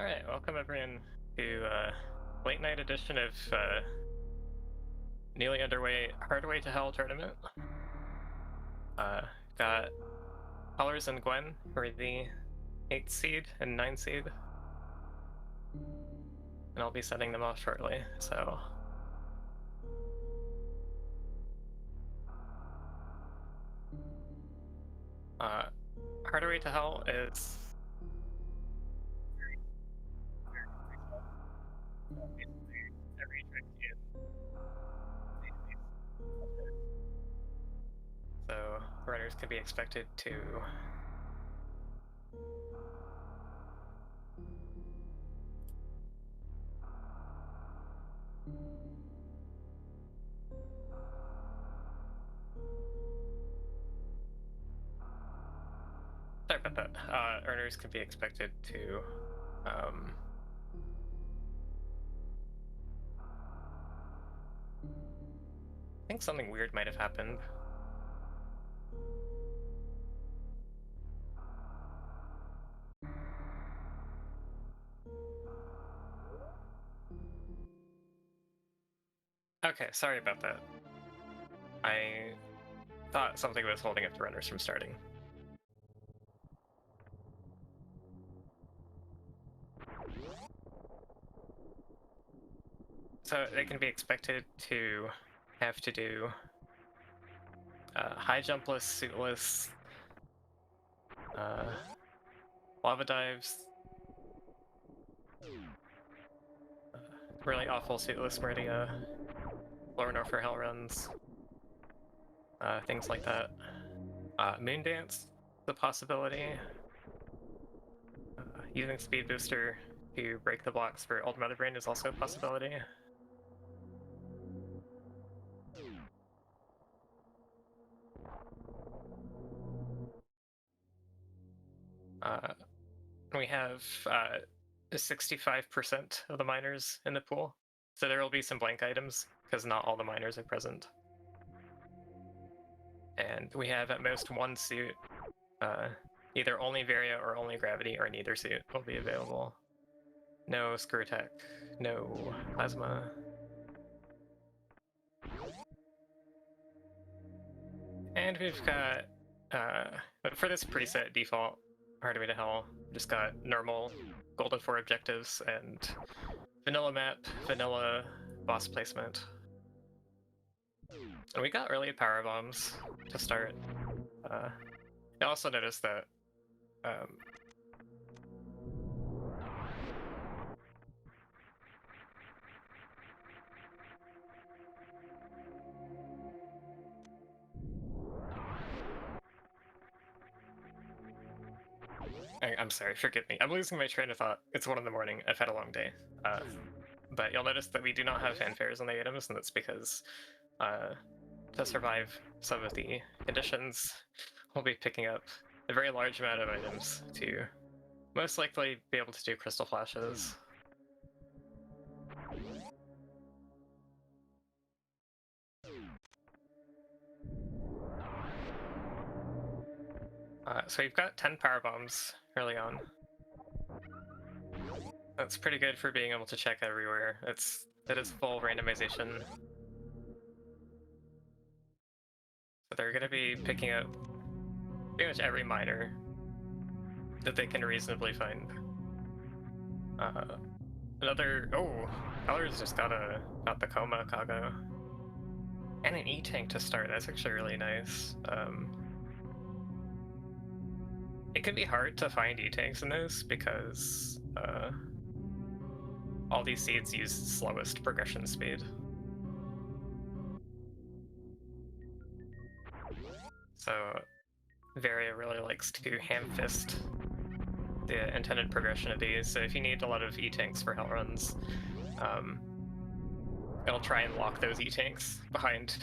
Alright, welcome everyone to late night edition of newly underway Hardway to Hell tournament. Got Colors and Gwen for the 8th seed and 9th seed. And I'll be sending them off shortly, so... Hardway to Hell is... So runners can be expected to sorry about that. Earners can be expected to I think something weird might have happened. Okay, sorry about that. I thought something was holding up the runners from starting. So they can be expected to have to do high jumpless, suitless, lava dives, really awful suitless Meridia, lower Norfair hell runs, things like that. Moon dance, the possibility. Using speed booster to break the blocks for Old Mother Brain is also a possibility. We have 65% of the miners in the pool, so there will be some blank items because not all the miners are present. And we have at most one suit, either only Varia or only Gravity, or neither suit will be available. No Screw Attack, no Plasma. And we've got, for this preset default Hardway to Hell, just got normal Golden 4 objectives and vanilla map, vanilla boss placement. And we got early power bombs to start. I also noticed that I'm sorry, forgive me. I'm losing my train of thought. It's 1 in the morning. I've had a long day. But you'll notice that we do not have fanfares on the items, and that's because to survive some of the conditions, we'll be picking up a very large amount of items to most likely be able to do crystal flashes. So we've got 10 power bombs early on. That's pretty good for being able to check everywhere. It is full randomization. So they're going to be picking up pretty much every miner that they can reasonably find. Colors just got the Coma Kago. And an E-Tank to start, that's actually really nice. It can be hard to find E-Tanks in this because all these seeds use slowest progression speed. So Varia really likes to ham-fist the intended progression of these, so if you need a lot of E-Tanks for hell runs, it'll try and lock those E-Tanks behind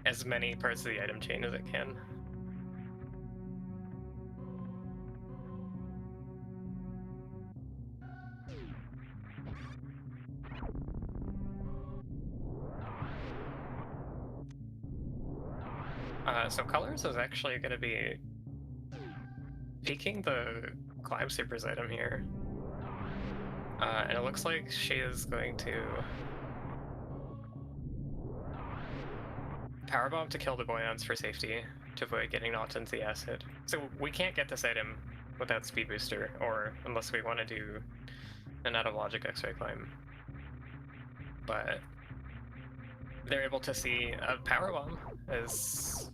as many parts of the item chain as it can. So Colors is actually going to be peeking the Climb Supers item here. And it looks like she is going to powerbomb to kill the Boyons for safety to avoid getting knocked into the acid. So we can't get this item without speed booster, or unless we want to do an out of logic X-ray climb. But they're able to see a powerbomb as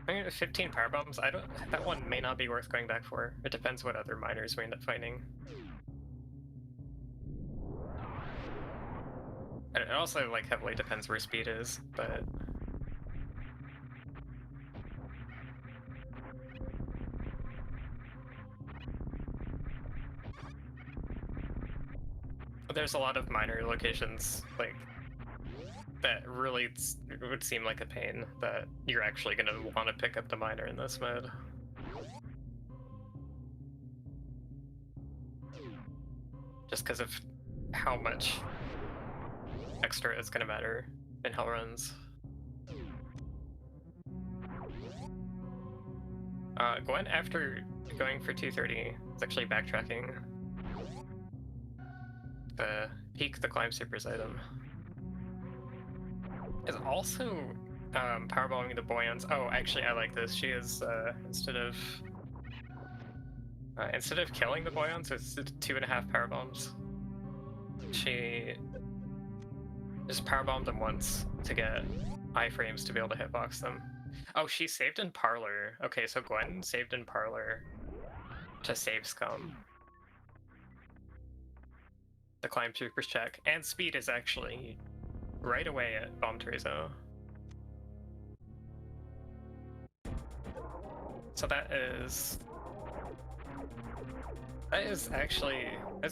15 powerbombs. That one may not be worth going back for. It depends what other miners we end up finding. And it also like heavily depends where speed is, but there's a lot of miner locations like that really would seem like a pain that you're actually going to want to pick up the miner in this mode. Just because of how much extra it's going to matter in hell runs. Gwen, after going for 230, is actually backtracking to peek the climb supers item. Is also powerbombing the Boyons. Oh, actually, I like this. She is instead of killing the Boyons, it's 2.5 powerbombs. She just powerbombed them once to get iframes to be able to hitbox them. Oh, she saved in Parlor. Okay, so Gwen saved in Parlor to save Scum. The climb supers check, and speed is actually right away at Bomb Teresa. So that's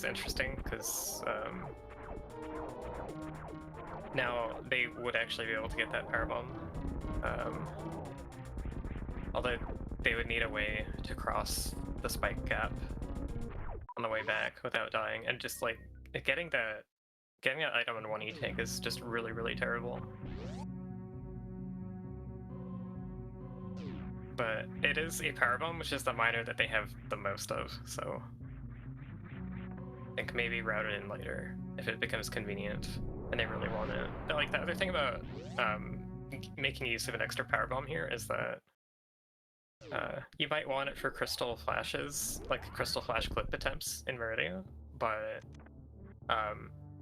interesting, because now they would actually be able to get that powerbomb. Although they would need a way to cross the spike gap on the way back without dying, and just like getting that item in one E-tank is just really, really terrible. But it is a powerbomb, which is the miner that they have the most of, so I think maybe route it in later if it becomes convenient and they really want it. But like the other thing about making use of an extra powerbomb here is that you might want it for crystal flashes, like crystal flash clip attempts in Varia, but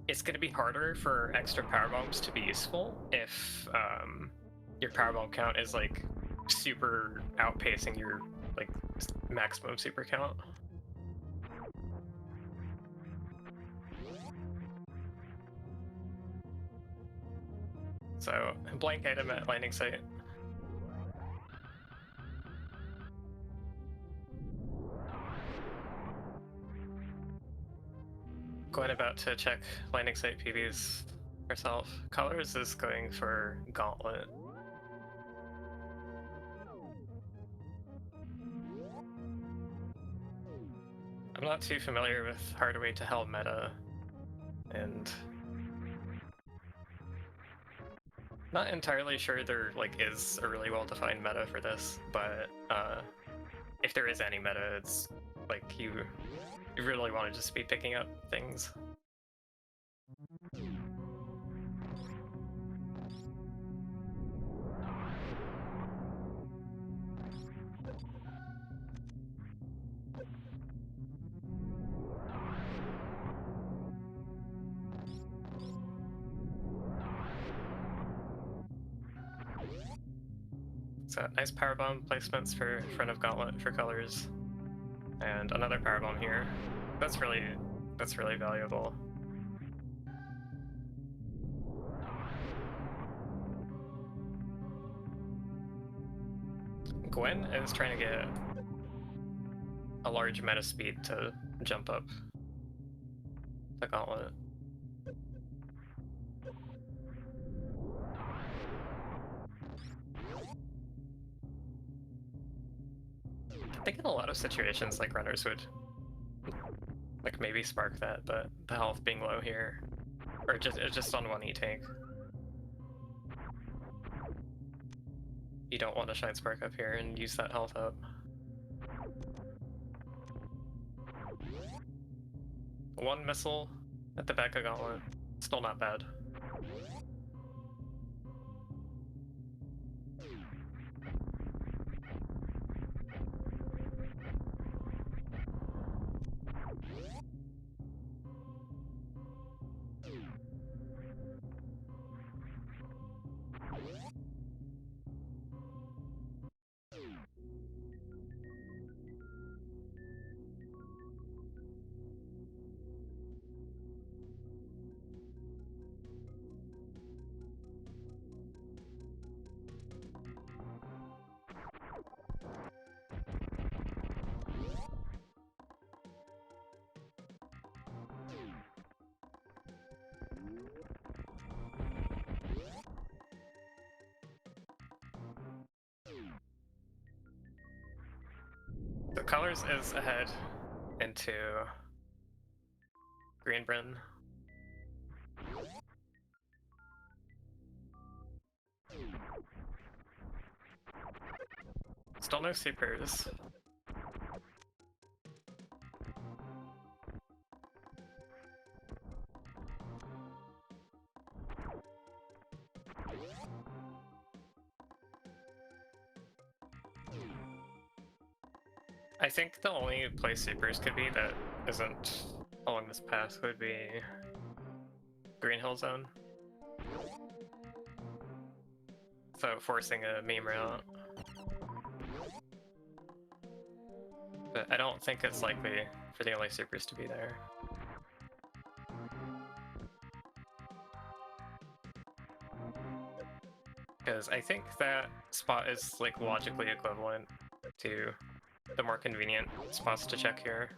it's going to be harder for extra powerbombs to be useful if your powerbomb count is like super outpacing your like maximum super count. So blank item at landing site. Gwen about to check landing site PVs herself. Colors is going for Gauntlet. I'm not too familiar with Hardway to Hell meta, and not entirely sure there like is a really well-defined meta for this, but if there is any meta, it's like you really want to just be picking up things. So nice powerbomb placements for front of Gauntlet for colors, and another powerbomb here. That's really valuable. Gwen is trying to get a large meta speed to jump up the Gauntlet. I think in a lot of situations, like runners would like maybe spark that, but the health being low here, or just on one E-tank, you don't want to shine spark up here and use that health up. one missile at the back of Gauntlet. Still not bad. So Colors is ahead into Greenbryn. Still no supers. I think the only place supers could be that isn't along this path would be Green Hill Zone. So forcing a meme route. But I don't think it's likely for the only supers to be there. Because I think that spot is like logically equivalent to the more convenient spots to check here.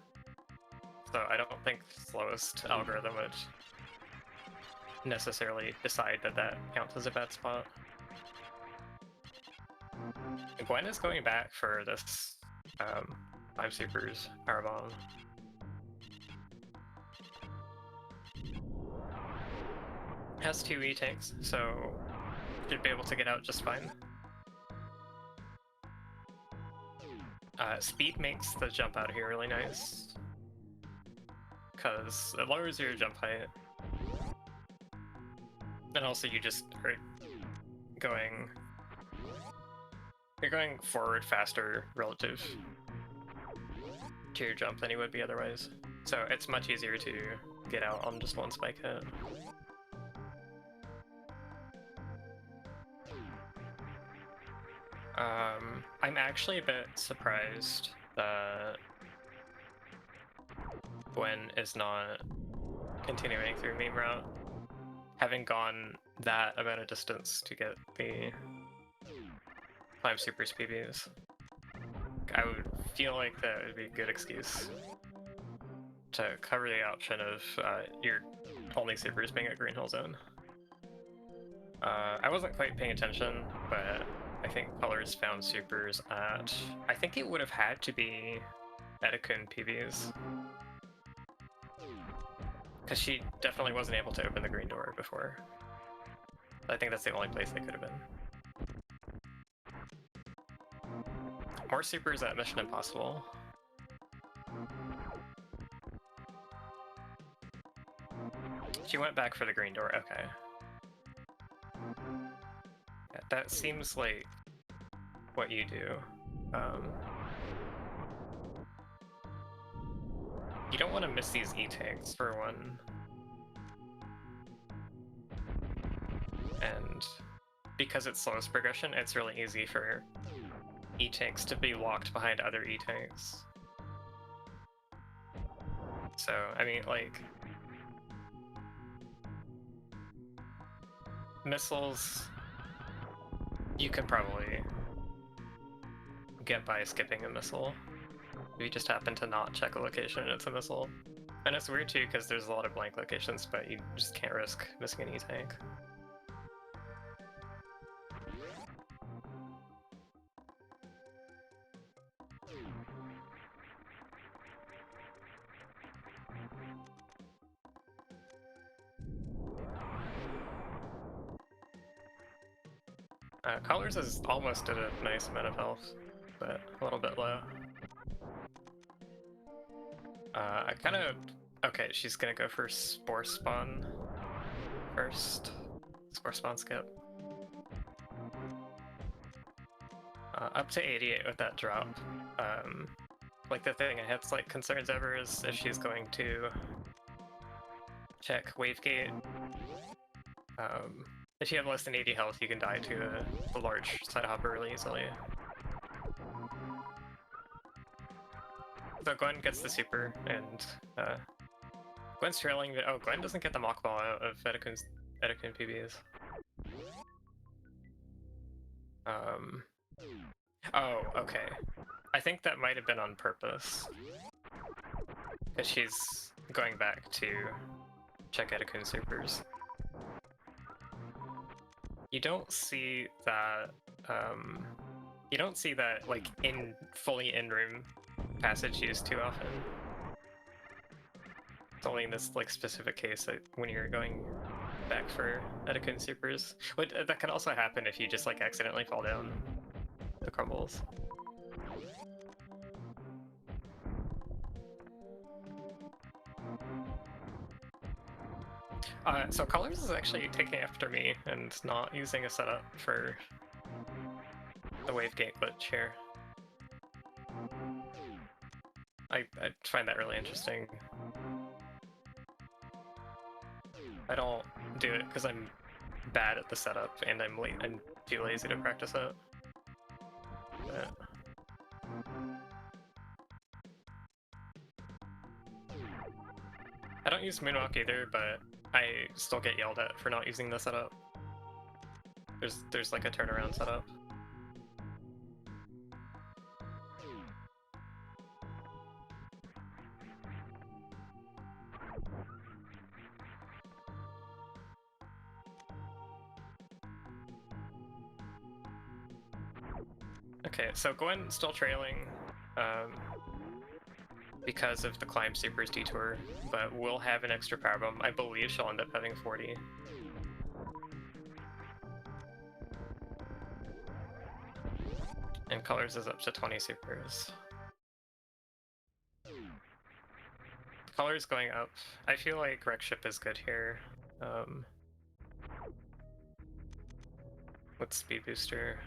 So I don't think the slowest algorithm would necessarily decide that that counts as a bad spot. Gwen is going back for this 5 supers powerbomb. Has 2 E-tanks, so should be able to get out just fine. Speed makes the jump out here really nice, because it lowers your jump height. And also you just are you're going forward faster relative to your jump than you would be otherwise. So it's much easier to get out on just one spike hit. I'm actually a bit surprised that Gwen is not continuing through meme route, having gone that amount of distance to get the 5 supers PBs. I would feel like that would be a good excuse to cover the option of your only supers being at Green Hill Zone. I wasn't quite paying attention, but I think Colors found supers at... I think it would have had to be Etikun PBs. Because she definitely wasn't able to open the green door before. I think that's the only place they could have been. More supers at Mission Impossible. She went back for the green door, okay. Yeah, that seems like what you do. You don't want to miss these E-tanks, for one. And because it's slowest progression, it's really easy for E-tanks to be locked behind other E-tanks. So, I mean, like... missiles... you can probably get by skipping a missile. You just happen to not check a location and it's a missile. And it's weird too, because there's a lot of blank locations, but you just can't risk missing an E-tank. Colors is almost at a nice amount of health, but a little bit low. I kind of Okay, she's gonna go for Spore Spawn first. Spore Spawn skip. Up to 88 with that drop. Like the thing I have like concerns over is if she's going to check Wavegate. If you have less than 80 health, you can die to the large side hopper really easily. So Gwen gets the super, and Gwen's trailing. Oh, Gwen doesn't get the mock ball out of Edikun PBs. Oh, okay. I think that might have been on purpose. Because she's going back to check Edikun supers. You don't see that, like, fully in-room passage used too often. It's only in this, like, specific case that when you're going back for Edikun supers. But that can also happen if you just, like, accidentally fall down the crumbles. So Colors is actually taking after me and not using a setup for the Wavegate glitch here. I find that really interesting. I don't do it because I'm bad at the setup and I'm too lazy to practice it. But... I don't use Moonwalk either, but I still get yelled at for not using the setup. There's like a turnaround setup. Okay, so Gwen still trailing because of the climb supers detour, but will have an extra power bomb. I believe she'll end up having 40. And Colors is up to 20 supers. Colors going up. I feel like Wreckship is good here. With Speed Booster.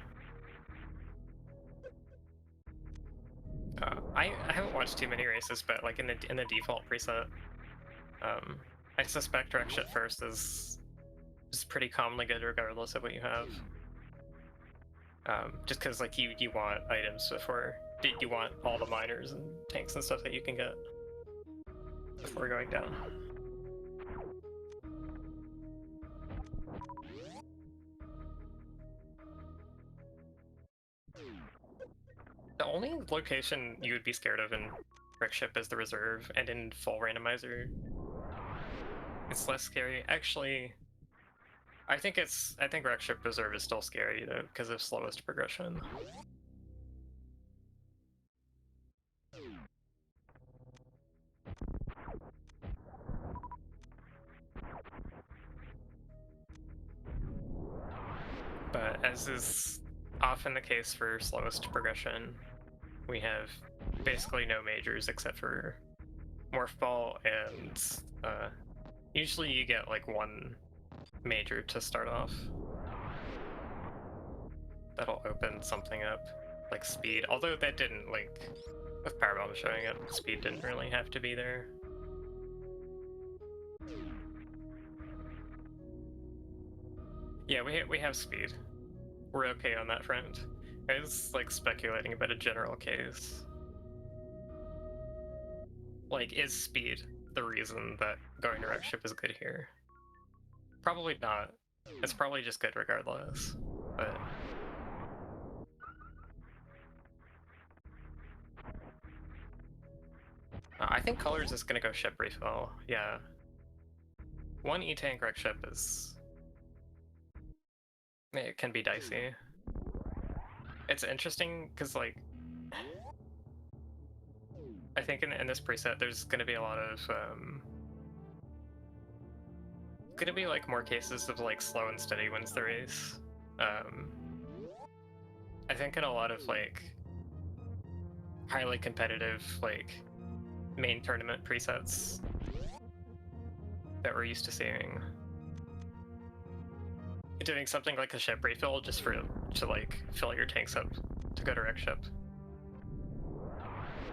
I haven't watched too many races, but like in the default preset, I suspect Wreckship first is pretty commonly good regardless of what you have. Just because like you want items before you want all the miners and tanks and stuff that you can get before going down. The only location you would be scared of in Wreckship is the reserve, and in full randomizer, it's less scary. Actually, I think Wreckship reserve is still scary though because of slowest progression. But as is often the case for slowest progression, we have basically no majors except for Morph Ball, and usually you get like one major to start off. That'll open something up, like Speed, although that didn't, like, with Power Bomb showing up, Speed didn't really have to be there. Yeah, we have Speed. We're okay on that front. I was, like, speculating about a general case. Like, is Speed the reason that going to Wreckship is good here? Probably not. It's probably just good regardless, but... I think Colors is gonna go ship refill, yeah. One E-Tank Wreckship is... it can be dicey. It's interesting, because, like... I think in this preset there's gonna be a lot of, gonna be, like, more cases of, like, slow and steady wins the race. I think in a lot of, like, highly competitive, like, main tournament presets, that we're used to seeing. Doing something like a ship refill just to like fill your tanks up to go to wreck ship.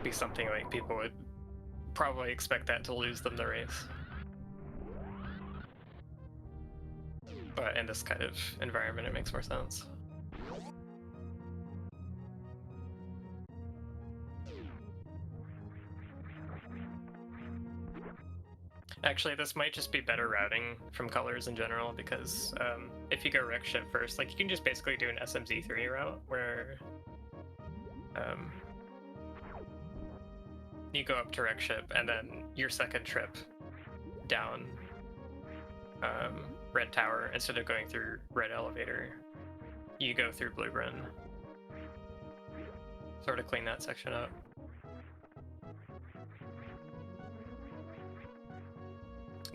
Be something like people would probably expect that to lose them the race. But in this kind of environment, it makes more sense. Actually, this might just be better routing from colors in general, because if you go wreck ship first, like you can just basically do an SMZ3 route where you go up to wreck ship and then your second trip down red tower, instead of going through red elevator, you go through blue run. Sort of clean that section up.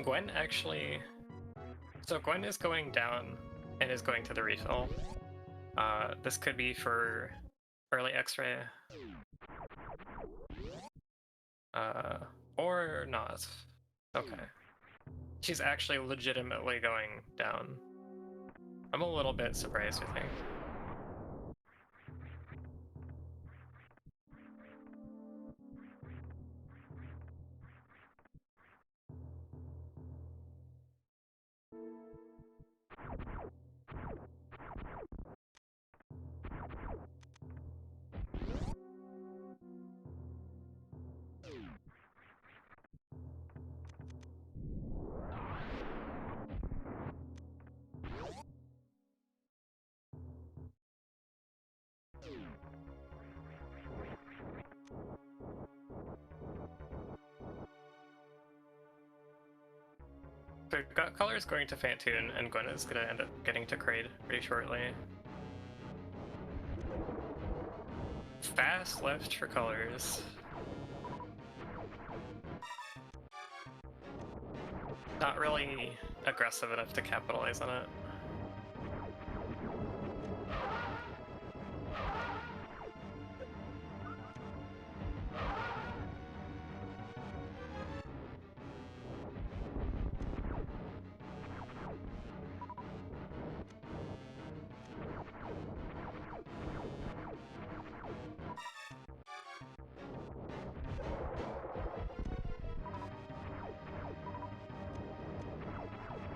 Gwen actually... So Gwen is going down and is going to the refill. This could be for early X-ray. Or not. Okay. She's actually legitimately going down. I'm a little bit surprised, I think. So Color's going to Fantoon, and Gwen is going to end up getting to Kraid pretty shortly. Fast left for Colors. Not really aggressive enough to capitalize on it.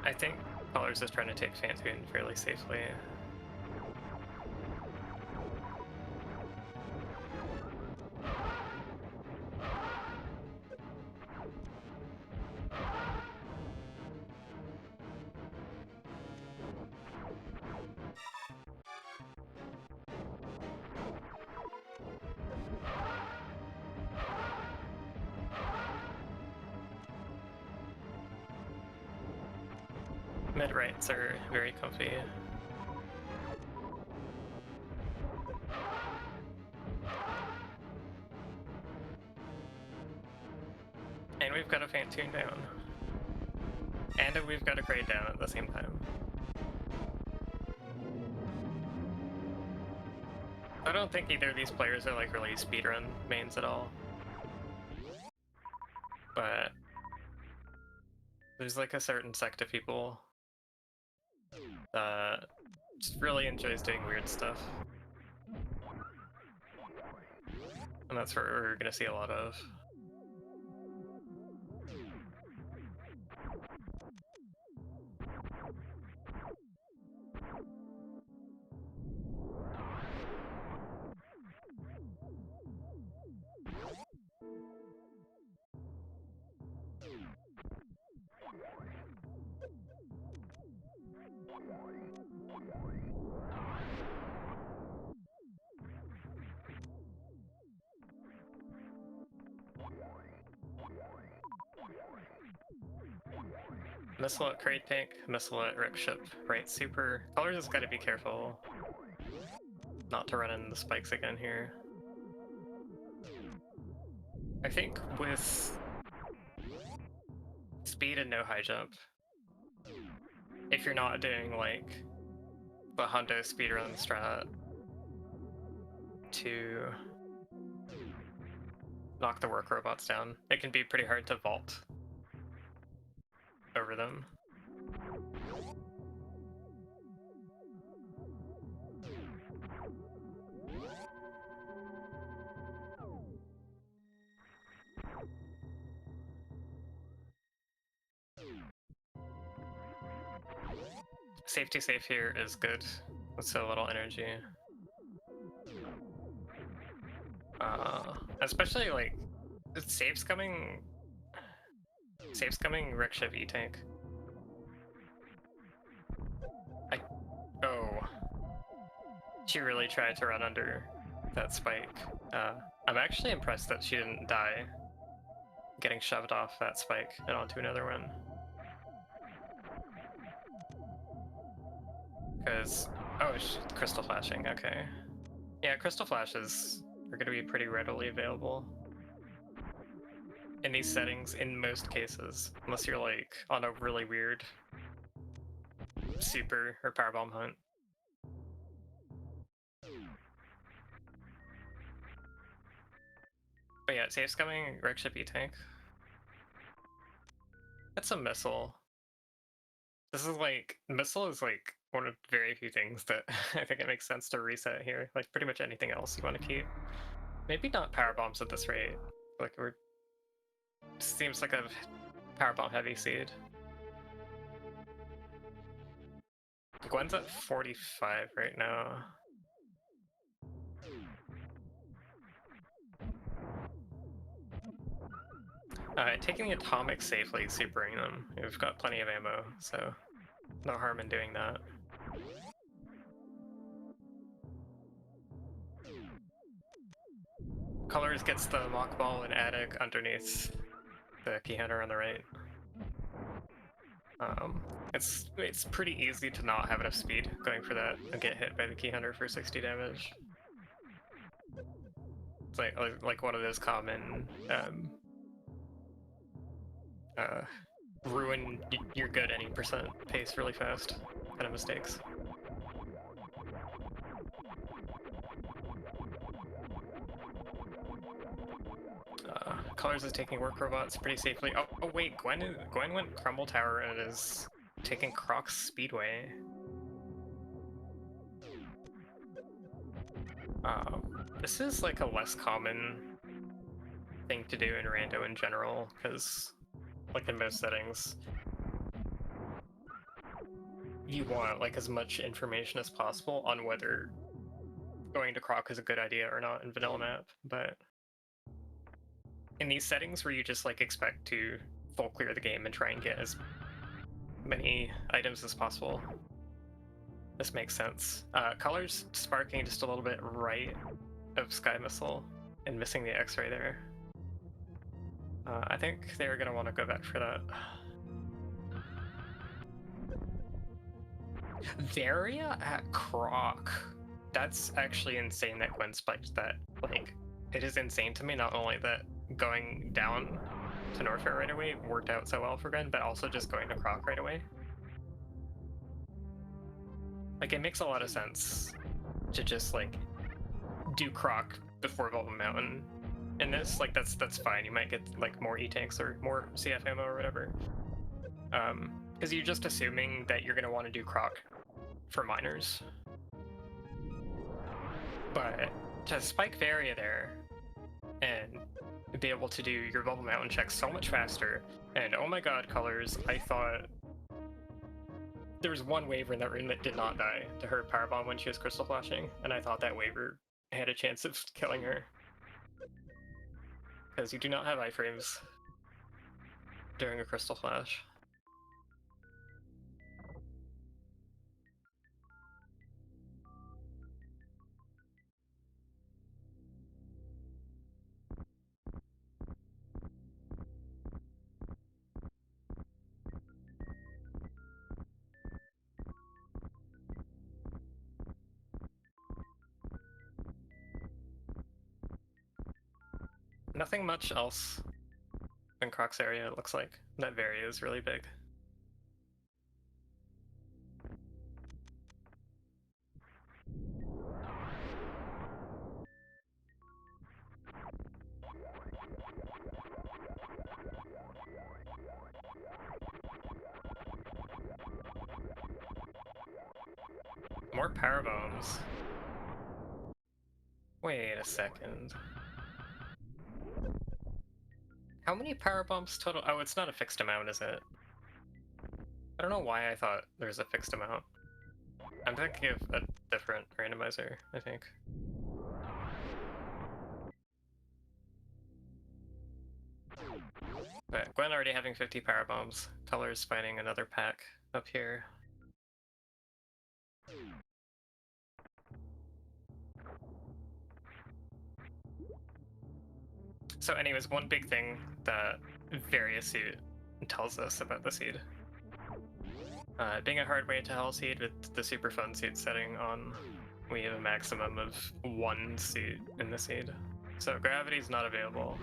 I think Colors is trying to take Fantoon fairly safely. Mid-rights are very comfy. And we've got a Fantoon down. And we've got a Kraid down at the same time. I don't think either of these players are like really speedrun mains at all. But there's like a certain sect of people that just really enjoys doing weird stuff. And that's what we're gonna see a lot of. Missile at Kraid tank, missile at wreck ship, right super. Colors has got to be careful not to run into the spikes again here. I think with speed and no high jump, if you're not doing like the Hundo speedrun strat to knock the work robots down, it can be pretty hard to vault. over them. Safety safe here is good with so little energy. Especially like safe's coming Rickshaw E-Tank. Oh. She really tried to run under that spike. I'm actually impressed that she didn't die getting shoved off that spike and onto another one. Because, oh, crystal flashing, okay. Yeah, crystal flashes are going to be pretty readily available in these settings in most cases, unless you're like on a really weird super or powerbomb hunt. But yeah, safe's coming, wreck ship E-Tank. That's a missile. This is like, missile is like one of very few things that I think it makes sense to reset here. Like pretty much anything else you want to keep. Maybe not power bombs at this rate. Like we're seems like a power bomb heavy seed. Gwen's at 45 right now. Taking the atomic safely, supering them. We've got plenty of ammo, so no harm in doing that. Colors gets the mock ball and attic underneath the key hunter on the right. It's pretty easy to not have enough speed going for that and get hit by the key hunter for 60 damage. It's like one of those common ruin your good any percent pace really fast kind of mistakes. Colors is taking work robots pretty safely. Oh wait, Gwen went Crumble Tower and is taking Croc's Speedway. This is like a less common thing to do in Rando in general, because like in most settings, you want like as much information as possible on whether going to Croc is a good idea or not in vanilla map, but in these settings where you just like expect to full clear the game and try and get as many items as possible, this makes sense. Colors sparking just a little bit right of Sky Missile and missing the X-ray there. I think they're gonna want to go back for that. Varia at Croc. That's actually insane that Gwen spiked that. Like, it is insane to me not only that going down to Norfair right away worked out so well for Gwen, but also just going to Croc right away. Like, it makes a lot of sense to just, like, do Croc before Velvet Mountain. In this, like, that's fine. You might get, like, more E-Tanks or more CF ammo or whatever. Because you're just assuming that you're going to want to do Croc for miners. But to spike Varia there and be able to do your Bubble Mountain checks so much faster, and oh my god, Colors, I thought there was one Waver in that room that did not die to her Powerbomb when she was Crystal Flashing, and I thought that Waver had a chance of killing her. Because you do not have iframes during a Crystal Flash. Nothing much else in Croc's area, it looks like. That Varia is really big. more power bombs. Wait a second. How many power bombs total? Oh, it's not a fixed amount, is it? I don't know why I thought there was a fixed amount. I'm thinking of a different randomizer, I think. But Gwen already having 50 power bombs. Color's finding another pack up here. So anyways, one big thing that Varia suit tells us about the seed. Being a hardway to hell seed with the super fun suit setting on, we have a maximum of 1 suit in the seed. So gravity's not available.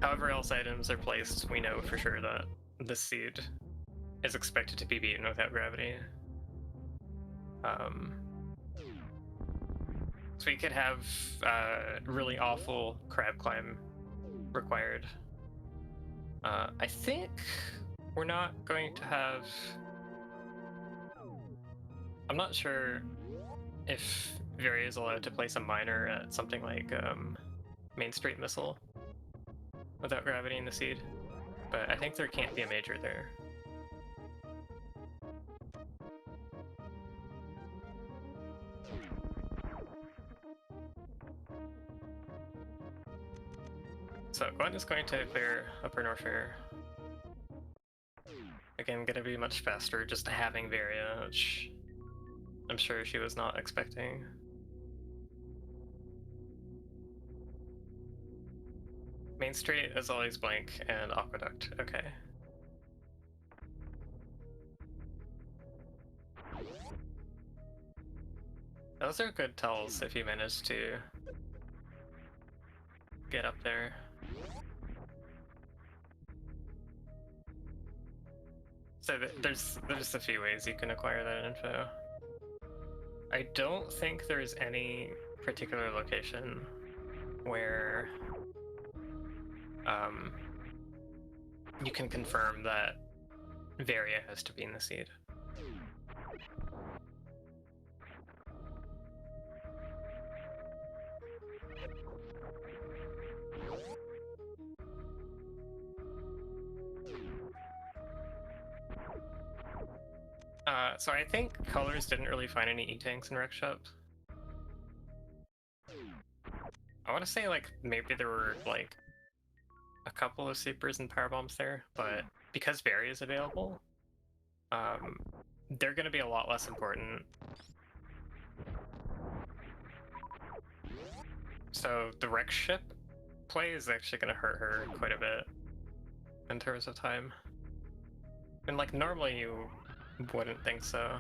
However else items are placed, we know for sure that the seed is expected to be beaten without gravity. So we could have really awful crab climb required. I think we're not going to have... I'm not sure if Varia is allowed to place a miner at something like Main Street Missile without gravity in the seed, but I think there can't be a major there. So Gwen is going to clear Upper Norfair. Again, gonna be much faster just having Varia, which I'm sure she was not expecting. Main Street is always blank and Aqueduct, okay. Those are good tells if you manage to get up there. So there's a few ways you can acquire that info. I don't think there's any particular location where you can confirm that Varia has to be in the seed. So I think Colors didn't really find any E-tanks in Rec Shop. I want to say like maybe there were like a couple of supers and power bombs there, but because Varia is available, they're going to be a lot less important. So the Rec Ship play is actually going to hurt her quite a bit in terms of time. And like normally you wouldn't think so.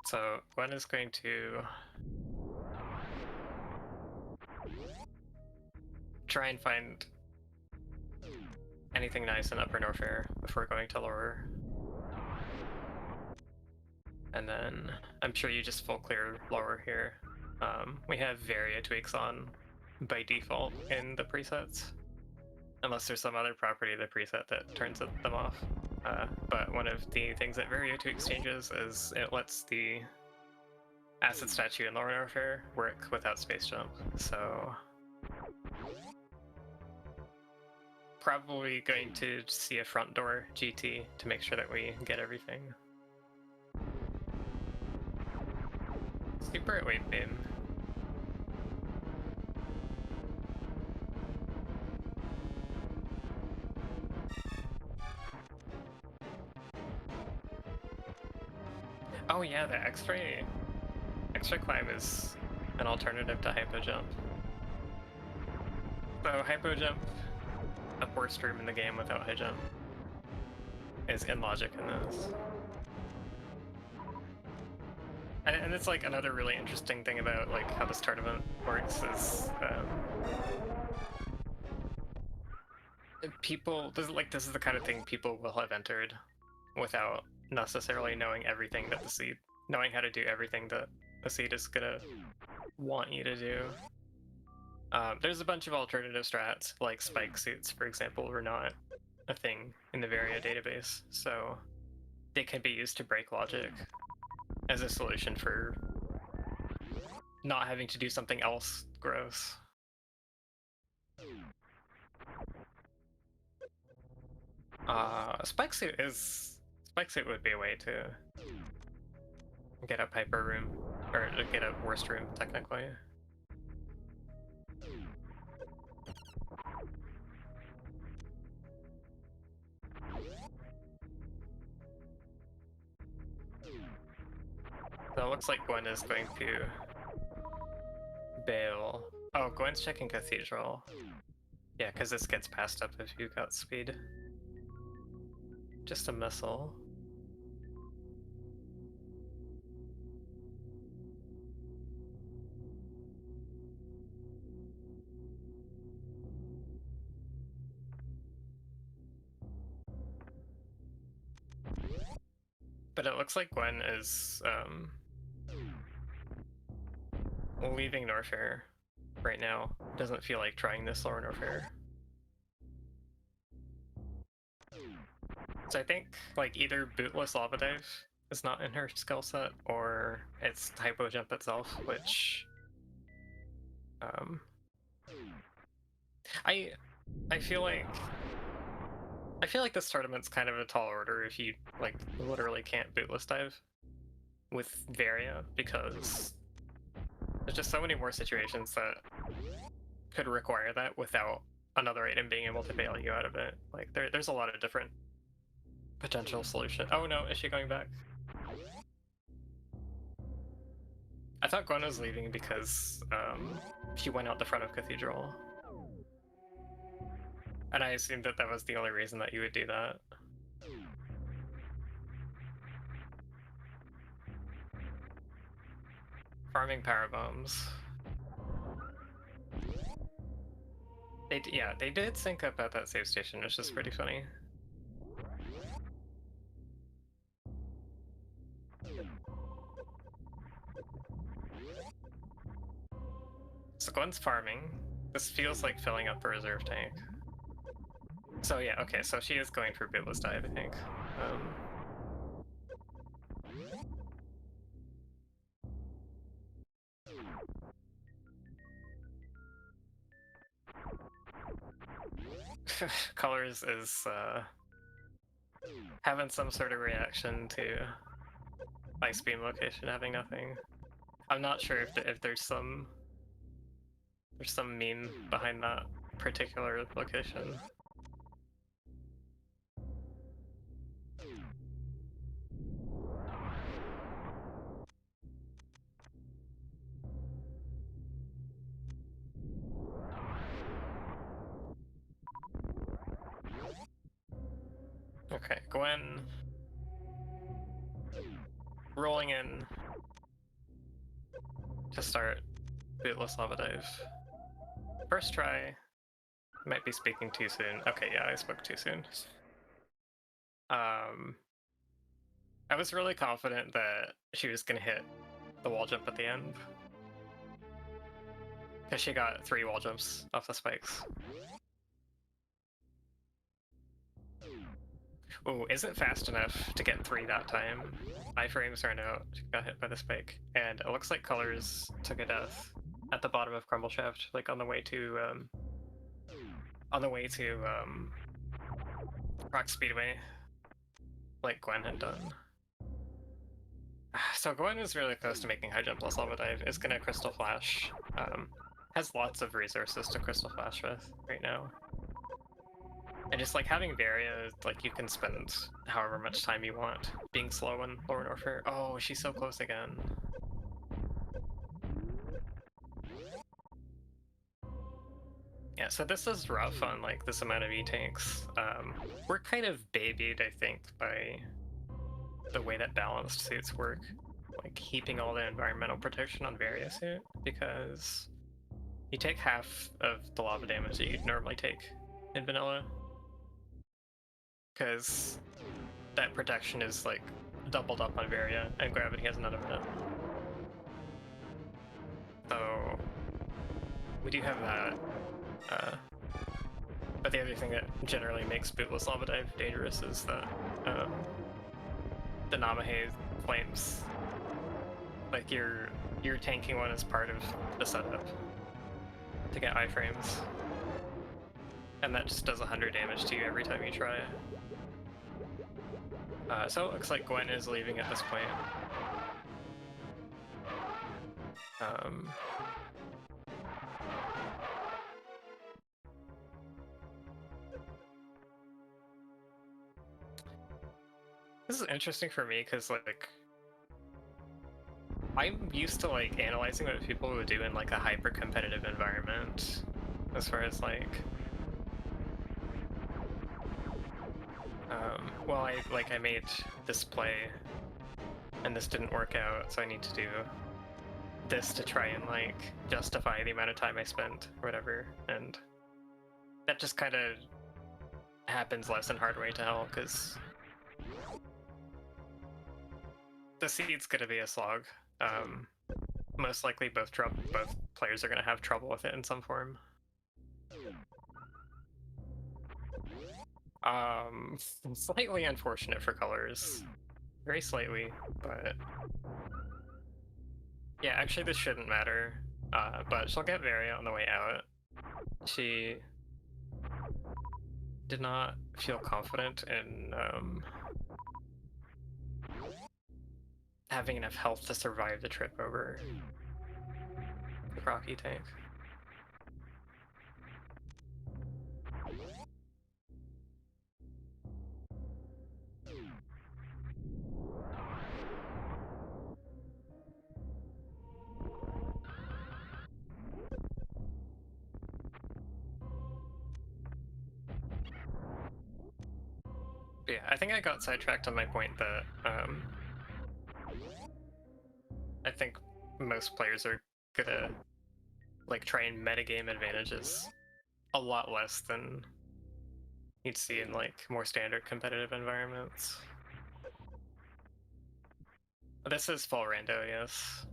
So Gwen is going to try and find anything nice in Upper Norfair before going to Lower. And then I'm sure you just full clear Lower here. We have Varia tweaks on by default in the presets, unless there's some other property of the preset that turns them off. But one of the things that Varia tweaks changes is it lets the Acid Statue in Lower Norfair work without space jump, so probably going to see a front door GT to make sure that we get everything. Super at weight beam. Oh yeah, the X-ray climb is an alternative to hypo jump. So hypo jump, a worst room in the game without high jump, is illogic in this. And it's like another really interesting thing about like how this tournament works is this is the kind of thing people will have entered without necessarily knowing everything that knowing how to do everything that the seed is gonna want you to do. There's a bunch of alternative strats, like spike suits, for example, were not a thing in the Varia database, so they can be used to break logic as a solution for not having to do something else gross. Spike suit would be a way to get a Piper room, or to get a worst room, technically. So it looks like Gwen is going to bail. Oh, Gwen's checking Cathedral. Yeah, because this gets passed up if you got speed. Just a missile. But it looks like Gwen is leaving Norfair right now. Doesn't feel like trying this lower Norfair. So I think like either bootless lava dive is not in her skill set, or it's hypo jump itself, which I feel like this tournament's kind of a tall order if you like literally can't bootless dive with Varia, because there's just so many more situations that could require that without another item being able to bail you out of it. Like there's a lot of different potential solutions. Oh no, is she going back? I thought Gwen was leaving because she went out the front of Cathedral. And I assumed that that was the only reason that you would do that. Farming power bombs. They did sync up at that save station, which is pretty funny. So Gwen's farming. This feels like filling up a reserve tank. So yeah, okay, so she is going for bootless dive, I think. Colors is having some sort of reaction to Ice Beam location having nothing. I'm not sure if there's some meme behind that particular location. Okay, Gwen rolling in to start bootless lava dive. First try. Might be speaking too soon. Okay, yeah, I spoke too soon. I was really confident that she was gonna hit the wall jump at the end, because she got 3 wall jumps off the spikes. Ooh, isn't fast enough to get 3 that time. Iframes ran out, she got hit by the spike, and it looks like Colors took a death at the bottom of Crumble Shaft, like on the way to Rock Speedway, like Gwen had done. So Gwen is really close to making high jump plus lava dive. Is gonna Crystal Flash. Has lots of resources to Crystal Flash with right now. And just like having Varia, like you can spend however much time you want being slow in lower Norfair. Oh, she's so close again. Yeah, so this is rough on like this amount of E-tanks. We're kind of babied, I think, by the way that balanced suits work. Like keeping all the environmental protection on Varia suit, because you take half of the lava damage that you'd normally take in vanilla, because that protection is like doubled up on Varia, and gravity has none of it. So we do have that. But the other thing that generally makes bootless lava dive dangerous is that the Namahe flames. Like you're tanking one as part of the setup to get iframes, and that just does 100 damage to you every time you try it. So it looks like Gwen is leaving at this point. This is interesting for me because like I'm used to like analyzing what people would do in like a hyper competitive environment, as far as like well, I made this play and this didn't work out, so I need to do this to try and like justify the amount of time I spent or whatever, and that just kind of happens less in Hardway to hell because the seed's gonna be a slog. Most likely both players are gonna have trouble with it in some form. Slightly unfortunate for colors. Very slightly, but yeah, actually this shouldn't matter. But she'll get Varia on the way out. She did not feel confident in having enough health to survive the trip over the Rocky tank. Yeah, I think I got sidetracked on my point that I think most players are gonna like try and metagame advantages a lot less than you'd see in like more standard competitive environments. This is full rando, yes.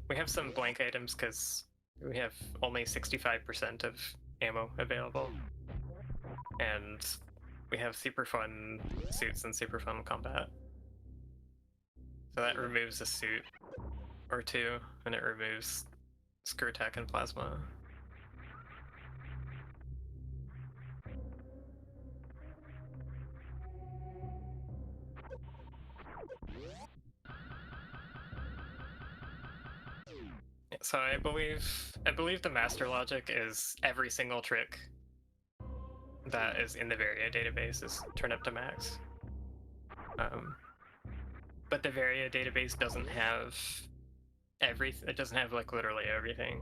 We have some blank items because we have only 65% of ammo available, and we have super fun suits and super fun combat. So that removes a suit or two, and it removes screw attack and plasma. So I believe the master logic is every single trick that is in the Varia database is turned up to max. But the Varia database doesn't have everything. It doesn't have like literally everything.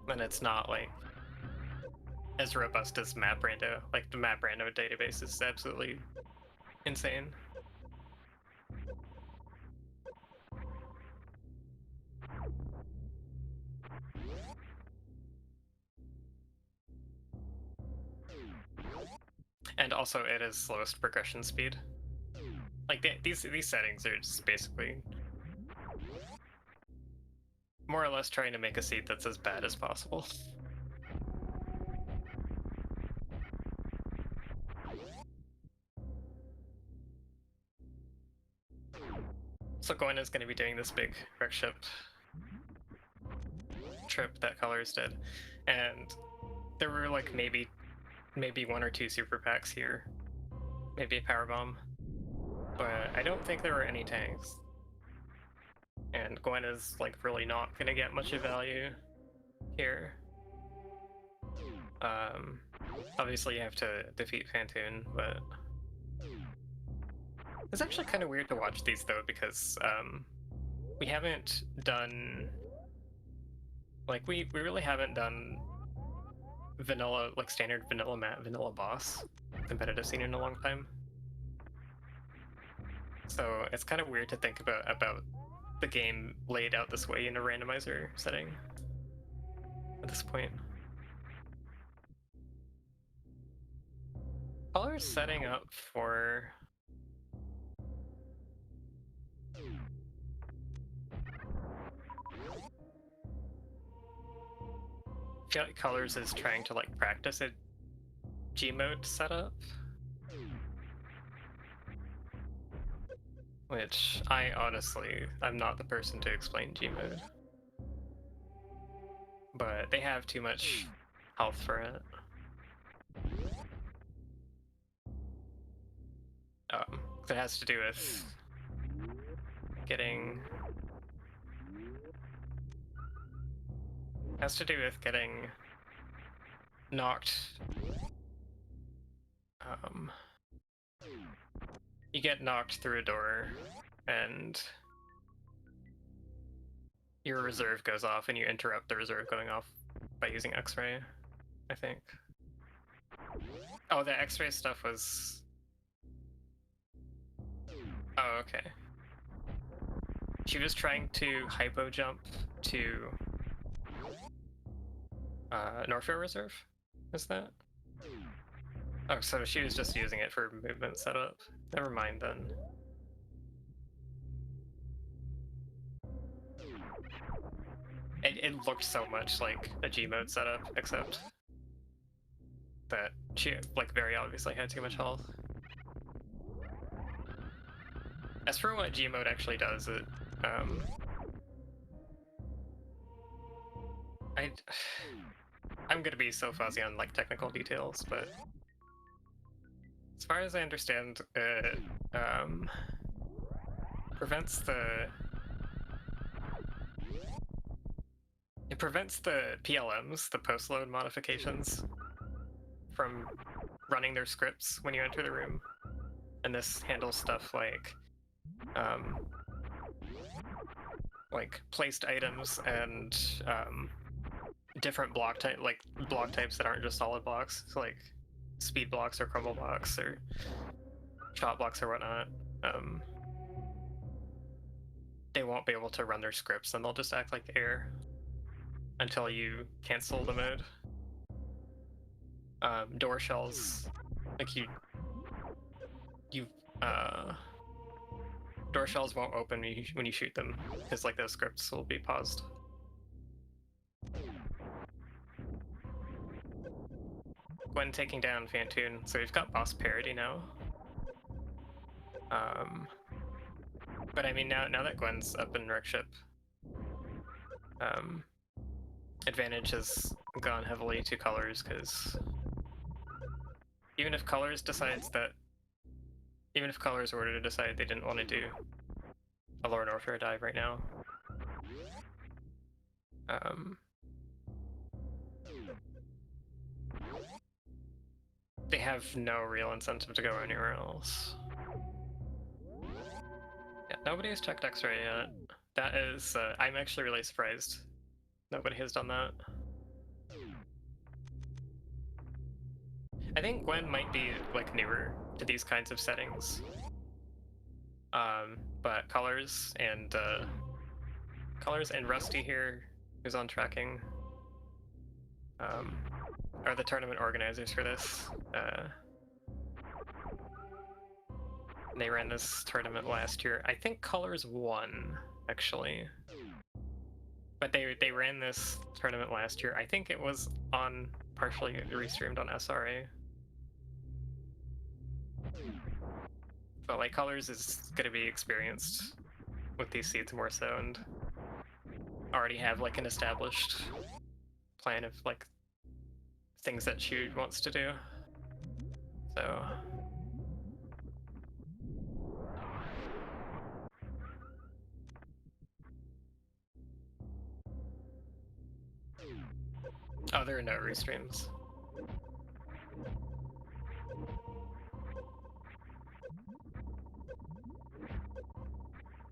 And it's not like as robust as map rando. Like the map rando database is absolutely insane. And also it is slowest progression speed. Like these settings are just basically more or less trying to make a seed that's as bad as possible. So Gwen is going to be doing this big wreck ship trip that Colors did, and there were like maybe one or two super packs here, maybe a power bomb, but I don't think there were any tanks. And Gwen is like really not gonna get much of value here. Obviously you have to defeat Fantoon, but it's actually kind of weird to watch these though because we haven't done like we really haven't done vanilla, like standard vanilla map, vanilla boss competitive scene in a long time. So it's kind of weird to think about the game laid out this way in a randomizer setting at this point. Color's setting up for... I feel like Colors is trying to like practice a G-mode setup. Which I'm not the person to explain G-mode. But they have too much health for it. It has to do with getting knocked. You get knocked through a door and your reserve goes off and you interrupt the reserve going off by using X-ray, I think. Oh, the X-ray stuff was... Oh, okay. She was trying to hypo jump to Norfair Reserve? Is that? Oh, so she was just using it for movement setup. Never mind then. It looked so much like a G-mode setup, except that she, like, very obviously had too much health. As for what G-mode actually does, it, I'm gonna be so fuzzy on, like, technical details, but as far as I understand, it, prevents the PLMs, the post-load modifications, from running their scripts when you enter the room. And this handles stuff like placed items and different block types that aren't just solid blocks, so like speed blocks or crumble blocks or shot blocks or whatnot. They won't be able to run their scripts, and they'll just act like air until you cancel the mode. Door shells, like door shells won't open when you shoot them, because like those scripts will be paused. Gwen taking down Fantoon, so we've got boss parity now. But I mean, now that Gwen's up in Wreckship, advantage has gone heavily to Colors, because even if Colors were to decide they didn't want to do a Lord Norfair dive right now, they have no real incentive to go anywhere else. Yeah, nobody has checked X-ray yet. That is, I'm actually really surprised nobody has done that. I think Gwen might be, like, newer to these kinds of settings. But Colors and Rusty here, who's on tracking, are the tournament organizers for this. They ran this tournament last year. I think Colors won, actually. But they ran this tournament last year. I think it was on partially restreamed on SRA. But like Colors is gonna be experienced with these seeds more so, and already have like an established plan of like things that she wants to do. So oh, there are no restreams.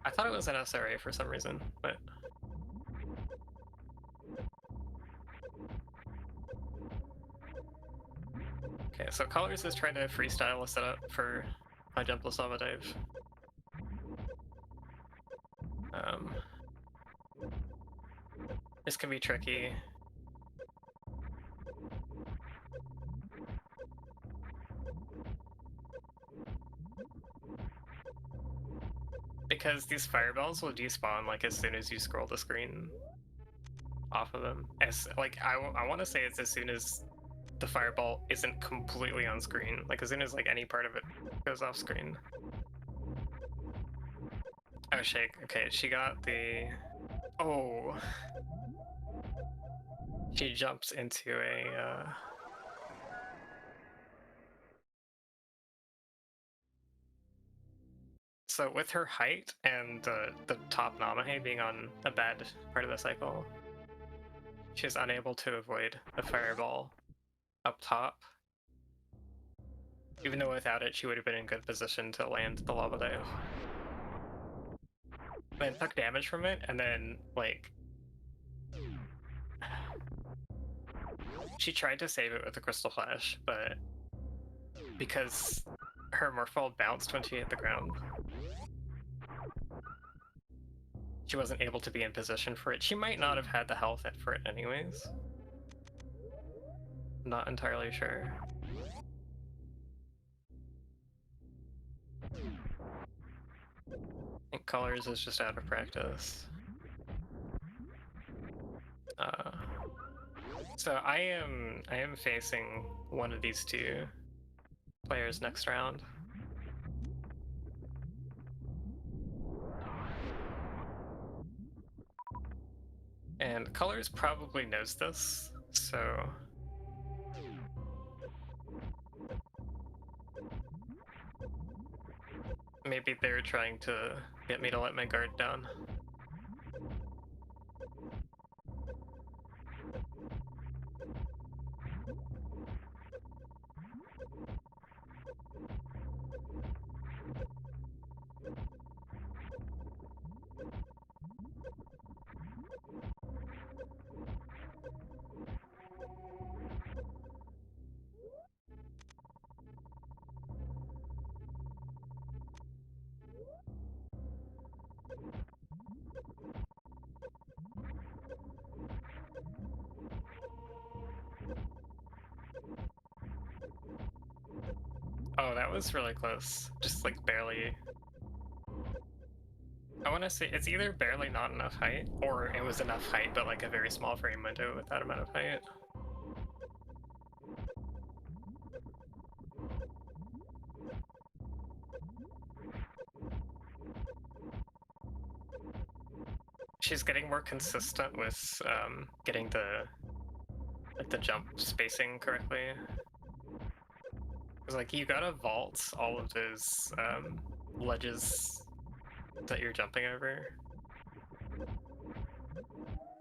I thought it was an SRA for some reason, but... Okay, so Colors is trying to freestyle a setup for High Jump Lasava Dive. This can be tricky. because these fireballs will despawn like as soon as you scroll the screen off of them. As like I want to say it's as soon as the fireball isn't completely on screen, like as soon as like any part of it goes off screen. Oh shake. Okay, she got the. Oh. She jumps into a. So with her height and the top Namahe being on a bad part of the cycle, she's unable to avoid the fireball up top. Even though without it, she would have been in good position to land the lava dive. Then took damage from it, and then, like... She tried to save it with a Crystal Flash, but because her Morphball bounced when she hit the ground, she wasn't able to be in position for it. She might not have had the health for it anyways. Not entirely sure. I think Colors is just out of practice. So I am facing one of these two players next round. And Colors probably knows this, so maybe they're trying to get me to let my guard down. Oh, that was really close. Just like barely. I want to say it's either barely not enough height, or it was enough height, but like a very small frame window with that amount of height. She's getting more consistent with getting the jump spacing correctly. Because like you gotta vault all of those ledges that you're jumping over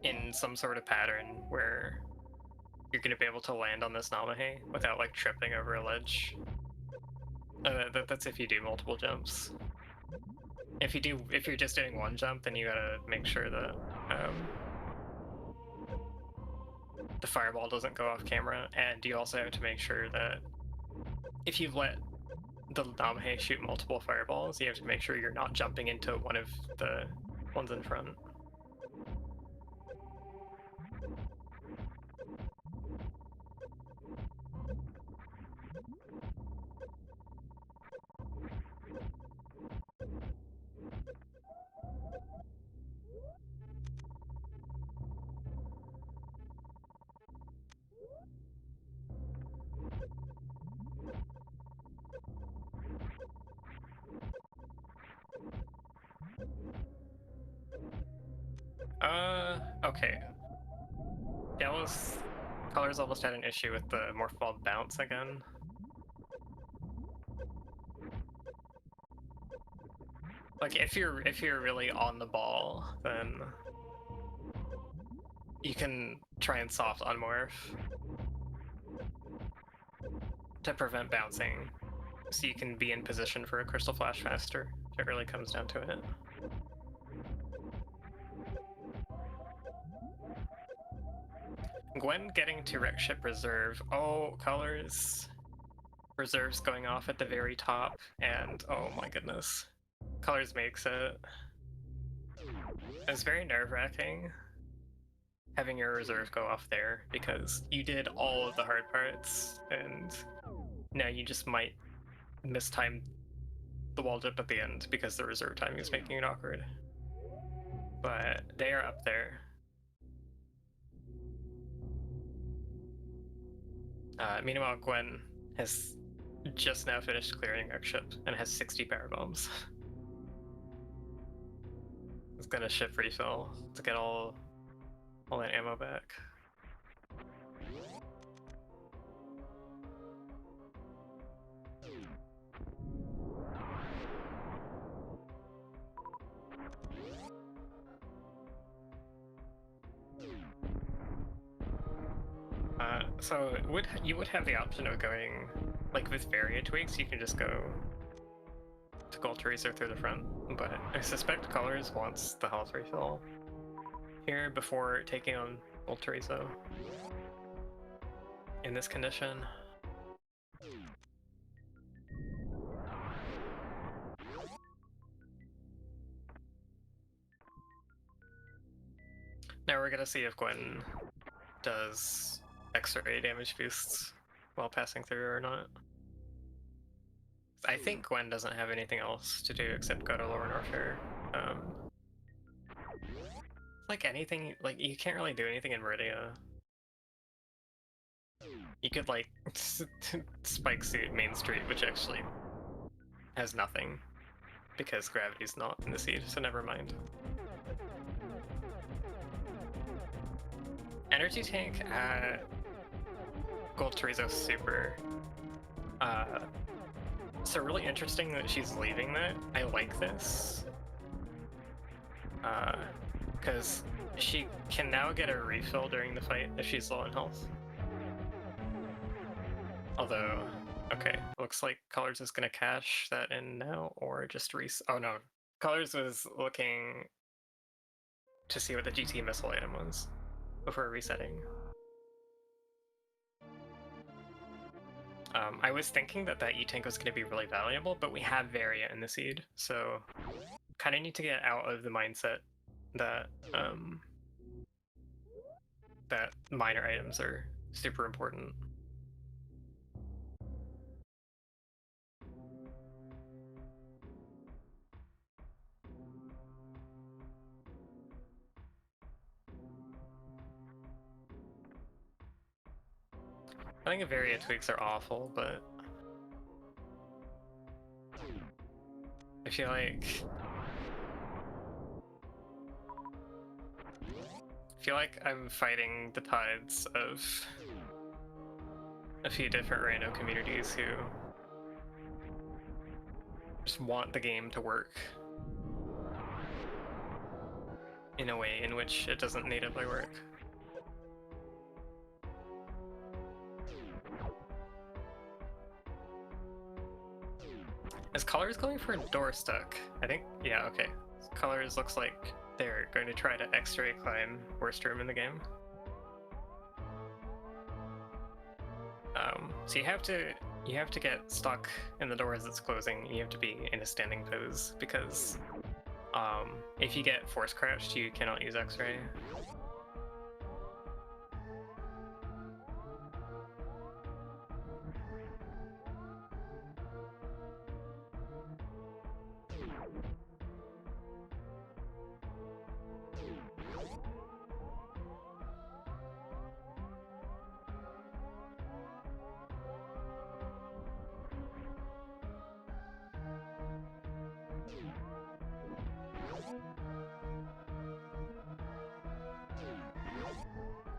in some sort of pattern where you're gonna be able to land on this Namahe without like tripping over a ledge. That's if you do multiple jumps. If you're just doing one jump, then you gotta make sure that the fireball doesn't go off camera, and you also have to make sure that if you've let the Namahe shoot multiple fireballs, you have to make sure you're not jumping into one of the ones in front. Okay. Colors almost had an issue with the Morphball bounce again. Like if you're really on the ball, then you can try and soft unmorph to prevent bouncing, so you can be in position for a Crystal Flash faster if it really comes down to it. Gwen getting to Wreck Ship Reserve. Oh, Colors. Reserve's going off at the very top, and oh my goodness. Colors makes it. It's very nerve-wracking having your reserve go off there, because you did all of the hard parts, and now you just might mistime the wall jump at the end because the reserve timing is making it awkward. But they are up there. Meanwhile, Gwen has just now finished clearing our ship and has 60 power bombs. It's gonna ship refill to get all that ammo back. So you would have the option of going, like with Varia tweaks, you can just go to Gold Tracer through the front, but I suspect Colors wants the health refill here before taking on Gold Tracer in this condition. Now we're gonna see if Gwen does X-ray damage boosts while passing through or not. I think Gwen doesn't have anything else to do except go to lower Norfair. Like anything, like you can't really do anything in Varia. You could like spike suit Main Street, which actually has nothing because gravity's not in the seed, so never mind. Energy tank at Gold Chorizo Super. So really interesting that she's leaving that. I like this. Because she can now get a refill during the fight if she's low in health. Although, okay, looks like Colors is gonna cash that in now, or just oh no. Colors was looking to see what the GT missile item was before resetting. I was thinking that E-Tank was going to be really valuable, but we have Varia in the seed, so kind of need to get out of the mindset that that minor items are super important. I think the Varia tweaks are awful, but I feel like I'm fighting the tides of a few different random communities who just want the game to work in a way in which it doesn't natively work. Is Colors going for a door stuck? I think, yeah, okay. Colors looks like they're going to try to X-ray climb worst room in the game. So you have to get stuck in the door as it's closing. You have to be in a standing pose because if you get force crouched, you cannot use X-ray.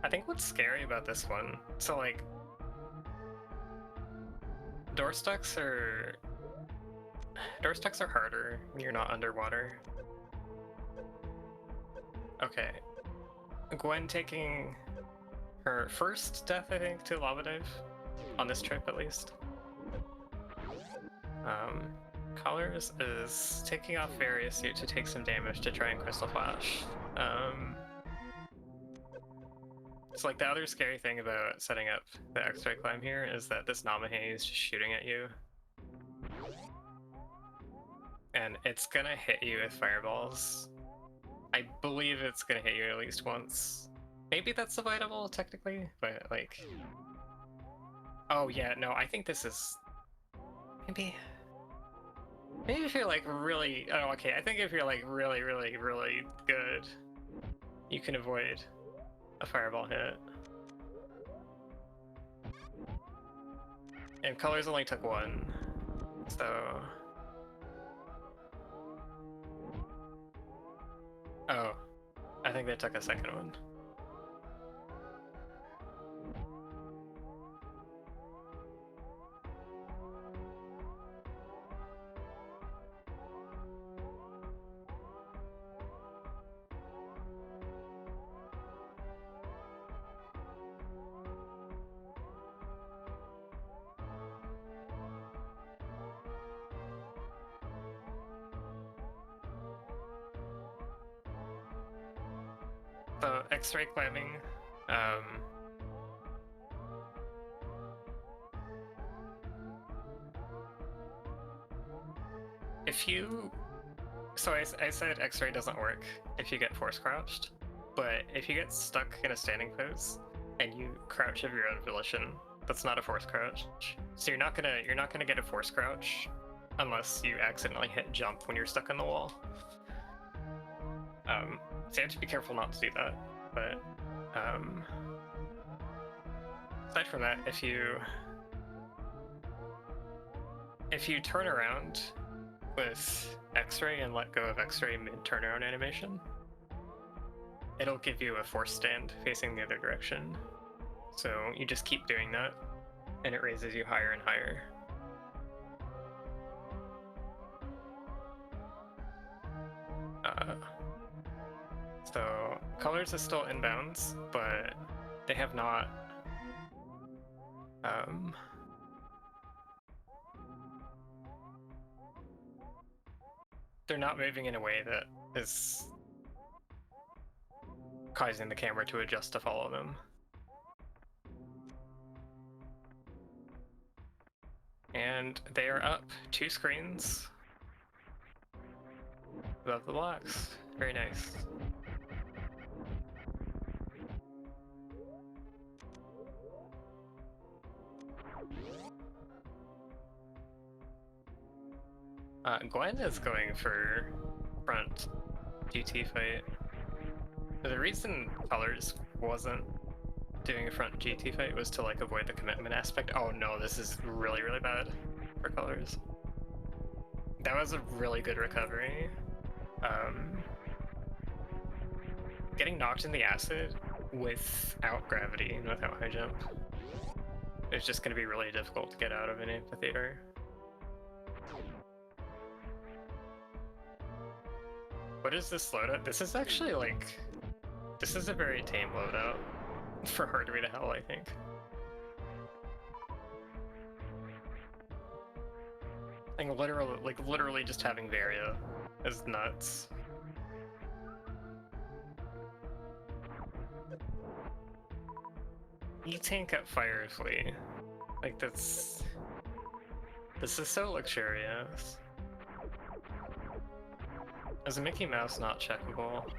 I think what's scary about this one, so like, door stucks are harder when you're not underwater. Okay, Gwen taking her first death, I think, to lava dive on this trip at least. Colors is taking off Varia suit to take some damage to try and Crystal Flash. So like the other scary thing about setting up the X-ray climb here is that this Namahe is just shooting at you. And it's gonna hit you with fireballs. I believe it's gonna hit you at least once. Maybe that's avoidable, technically, but like... Oh yeah, no, I think this is... Maybe... Maybe if you're like really, oh okay, I think if you're like really good, you can avoid a fireball hit. And colors only took one, so... Oh, I think they took a second one. So X-ray climbing, if you, so I said X-ray doesn't work if you get force crouched, but if you get stuck in a standing pose and you crouch of your own volition, that's not a force crouch. So you're not gonna get a force crouch unless you accidentally hit jump when you're stuck in the wall. So you have to be careful not to do that, but aside from that, if you turn around with X-ray and let go of X-ray mid-turnaround animation, it'll give you a force stand facing the other direction. So you just keep doing that, and it raises you higher and higher. So colors is still inbounds, but they have not they're not moving in a way that is causing the camera to adjust to follow them. And they are up 2 screens above the blocks. Very nice. Gwen is going for front GT fight. The reason Colors wasn't doing a front GT fight was to like avoid the commitment aspect. Oh no, this is really bad for Colors. That was a really good recovery. Getting knocked in the acid without gravity and without high jump is just going to be really difficult to get out of an amphitheater. What is this loadout? This is actually like... This is a very tame loadout for Hardway to Hell, I think. Literally just having Varia is nuts. E-Tank at Firefly. Like that's... This is so luxurious. Is a Mickey Mouse not checkable?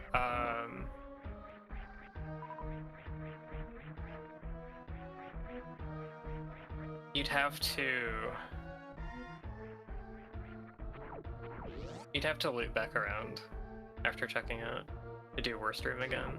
You'd have to loop back around after checking it to do worst room again.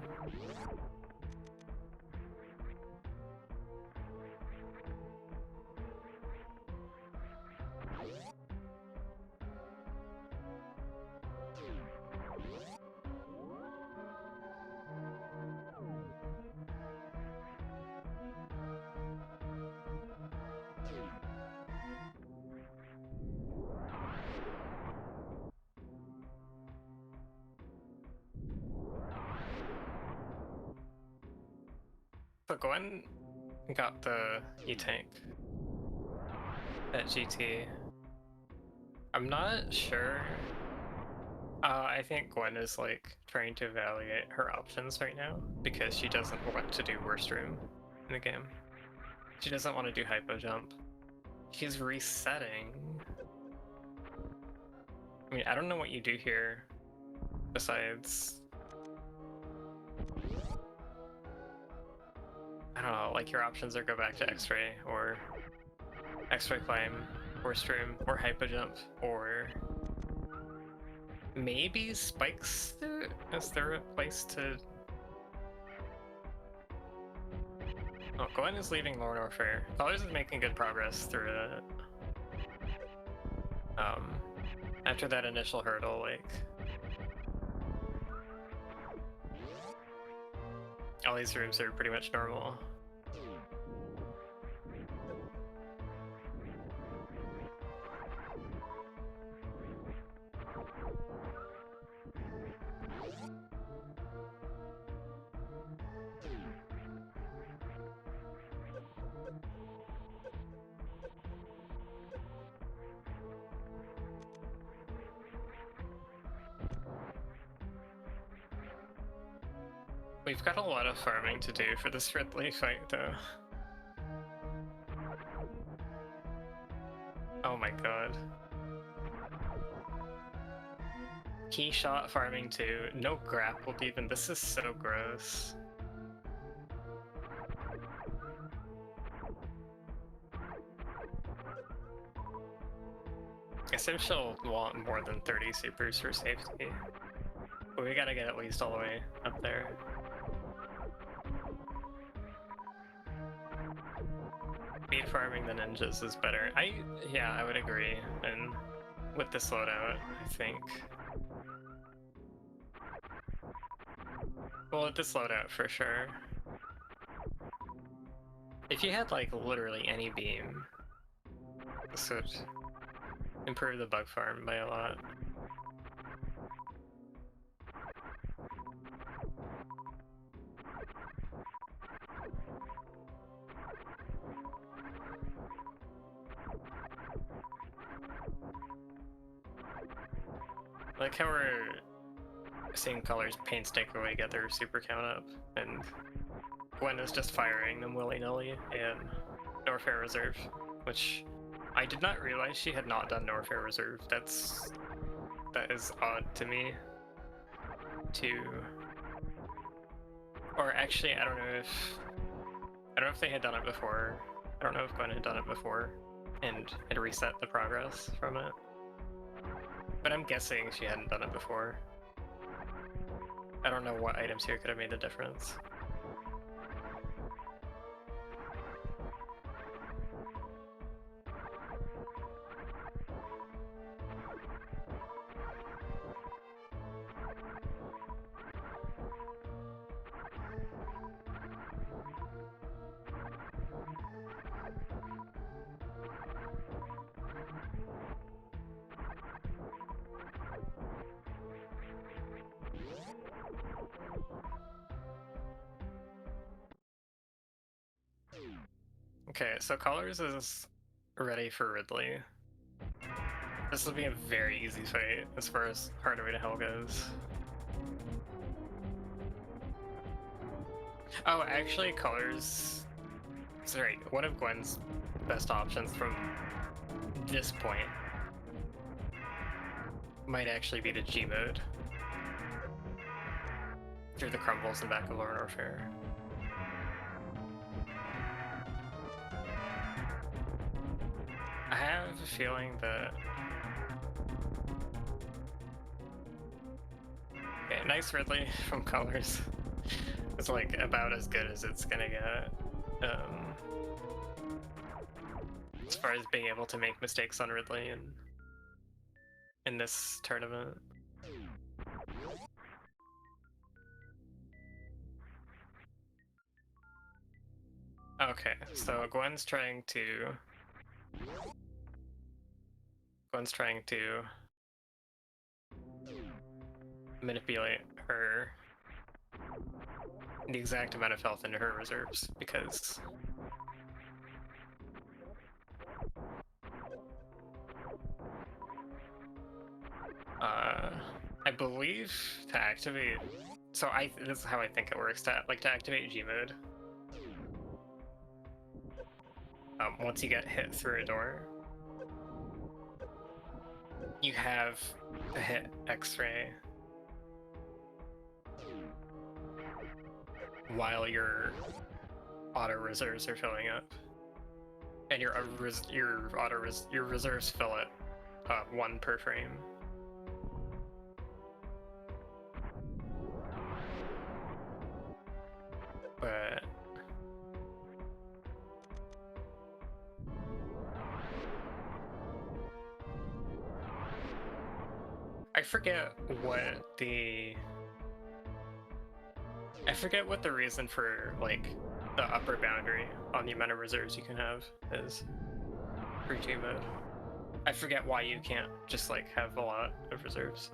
So Gwen got the E-Tank at GT. I'm not sure. I think Gwen is like trying to evaluate her options right now because she doesn't want to do worst room in the game. She doesn't want to do hypo jump. She's resetting. I mean, I don't know what you do here besides... I don't know, like your options are go back to X-ray or X-ray climb or stream or hypo jump or Maybe Spike's is there a place to... Oh, Gwen is leaving Norfair. Colors is making good progress through it. After that initial hurdle, like... all these rooms are pretty much normal. We've got a lot of farming to do for this Ridley fight, though. Oh my god. Key shot farming too. No grappled even. This is so gross. I assume she'll want more than 30 supers for safety. But we gotta get at least all the way up there. Speed farming the ninjas is better. Yeah, I would agree. And with this loadout, I think. Well, with this loadout for sure. If you had like literally any beam, this would improve the bug farm by a lot. I like how we're seeing colors painstakingly get their super count up, and Gwen is just firing them willy-nilly in Norfair Reserve, which I did not realize she had not done Norfair Reserve. That is odd to me. Or actually, I don't know if they had done it before. I don't know if Gwen had done it before and had reset the progress from it. But I'm guessing she hadn't done it before. I don't know what items here could have made the difference. Okay, so Colors is ready for Ridley. This will be a very easy fight as far as Hardway to Hell goes. Oh, actually, Colors... Sorry, one of Gwen's best options from this point might actually be the G mode through the crumbles and back of Norfair. I have a feeling that... Okay, nice Ridley from Colors. It's like about as good as it's gonna get. As far as being able to make mistakes on Ridley in this tournament. Okay, so Gwen's trying to manipulate the exact amount of health into her reserves, because I believe to activate, so this is how I think it works, to activate G mode, once you get hit through a door, you have to hit X-ray while your auto reserves are filling up, and your reserves fill it 1 per frame. But I forget what the reason for like the upper boundary on the amount of reserves you can have is for G mode. I forget why you can't just like have a lot of reserves.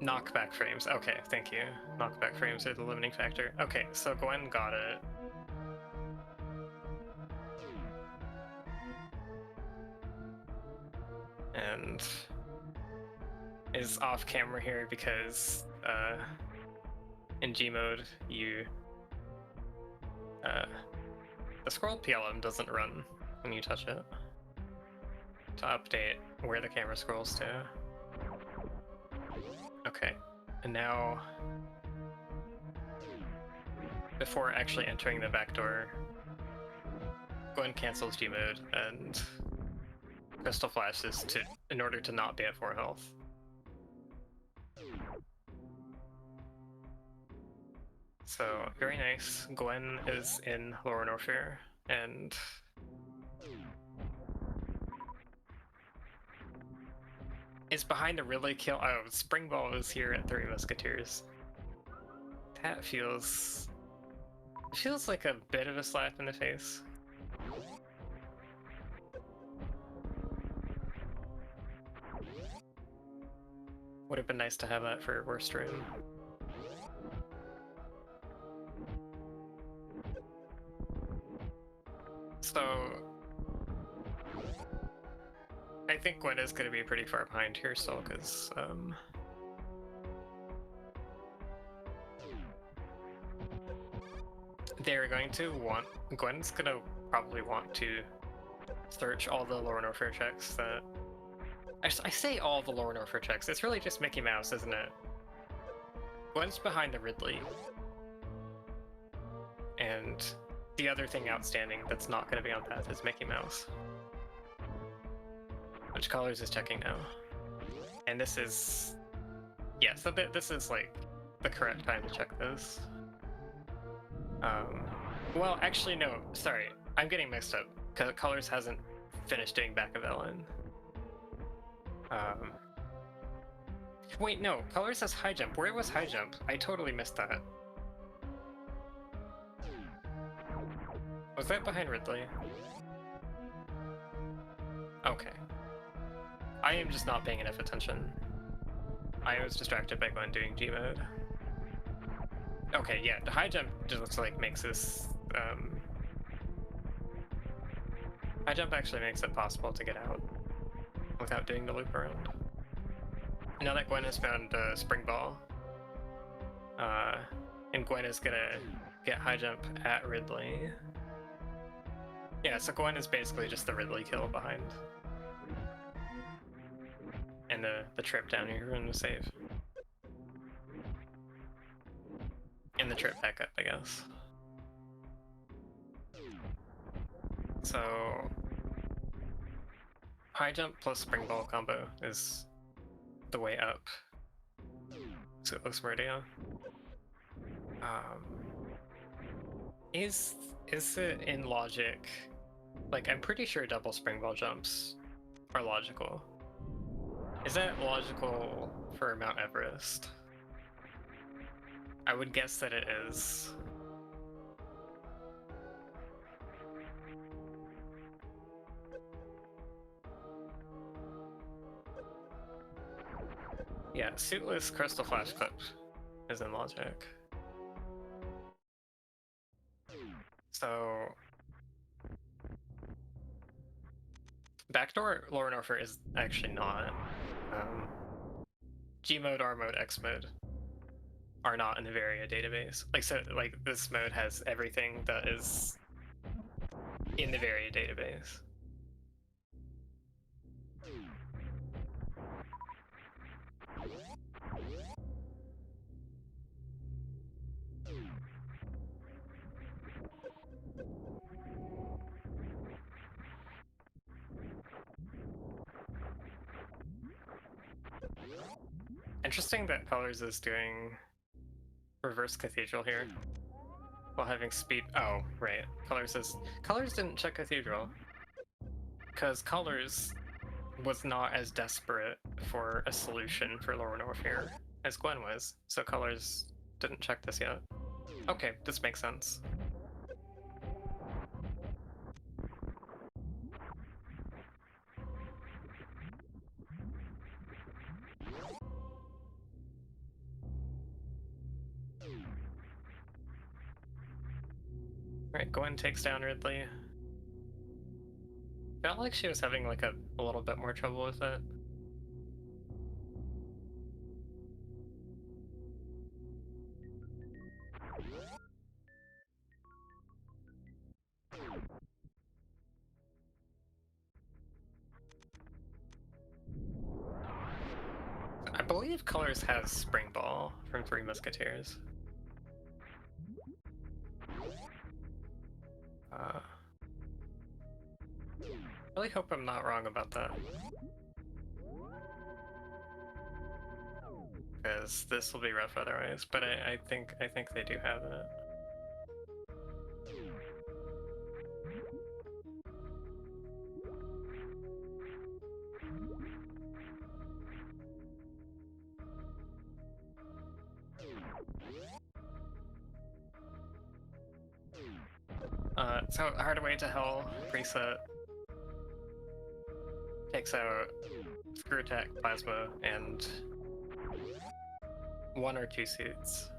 Knockback frames. Okay, thank you. Knockback frames are the limiting factor. Okay, so Gwen got it. And is off camera here because in G mode you the scroll PLM doesn't run when you touch it to update where the camera scrolls to. Okay, and now before actually entering the back door, Gwen cancels G mode and Crystal flashes in order to not be at 4 health. So very nice. Gwen is in lower Norfair and is behind the Ridley kill. Oh, Spring Ball is here at 3 Musketeers. That feels like a bit of a slap in the face. Would have been nice to have that for worst room. So I think Gwen is going to be pretty far behind here still, because they're going to want... Gwen's going to probably want to search all the lower Norfair checks that... I say all the lower Norfair checks, it's really just Mickey Mouse, isn't it? Gwen's behind the Ridley. And the other thing outstanding that's not going to be on path is Mickey Mouse. Which Colors is checking now. And this is... yeah, so this is like the correct time to check this. Well, actually no, sorry, I'm getting mixed up, because Colors hasn't finished doing back of Ellen. Wait, no, Colors has high jump. Where was high jump? I totally missed that. Was that behind Ridley? Okay. I am just not paying enough attention. I was distracted by Gwen doing G mode. Okay, yeah, the high jump just looks like makes this... high jump actually makes it possible to get out without doing the loop around. Now that Gwen has found Spring Ball, and Gwen is gonna get high jump at Ridley. Yeah, so Gwen is basically just the Ridley kill behind. And the trip down here and the save. And the trip back up, I guess. So... high jump plus Spring Ball combo is the way up. So it looks Meridia. Is it in logic? Like, I'm pretty sure double Spring Ball jumps are logical. Is that logical for Mount Everest? I would guess that it is. Yeah, suitless Crystal Flash Clip is in logic. So... backdoor lower Norfair is actually not. G mode, R mode, X mode are not in the Varia database. Like, so, like, this mode has everything that is in the Varia database. Interesting that Colors is doing reverse Cathedral here while having speed. Oh, right. Colors didn't check Cathedral because Colors was not as desperate for a solution for Lower Norfair as Gwen was, so Colors didn't check this yet. Okay, this makes sense. Right, Gwen takes down Ridley. Felt like she was having like a little bit more trouble with it. I believe Colors has Spring Ball from Three Musketeers. I really hope I'm not wrong about that. Because this will be rough otherwise, but I think they do have it. So Hardway to Hell preset takes out Screw Attack, Plasma, and one or two suits.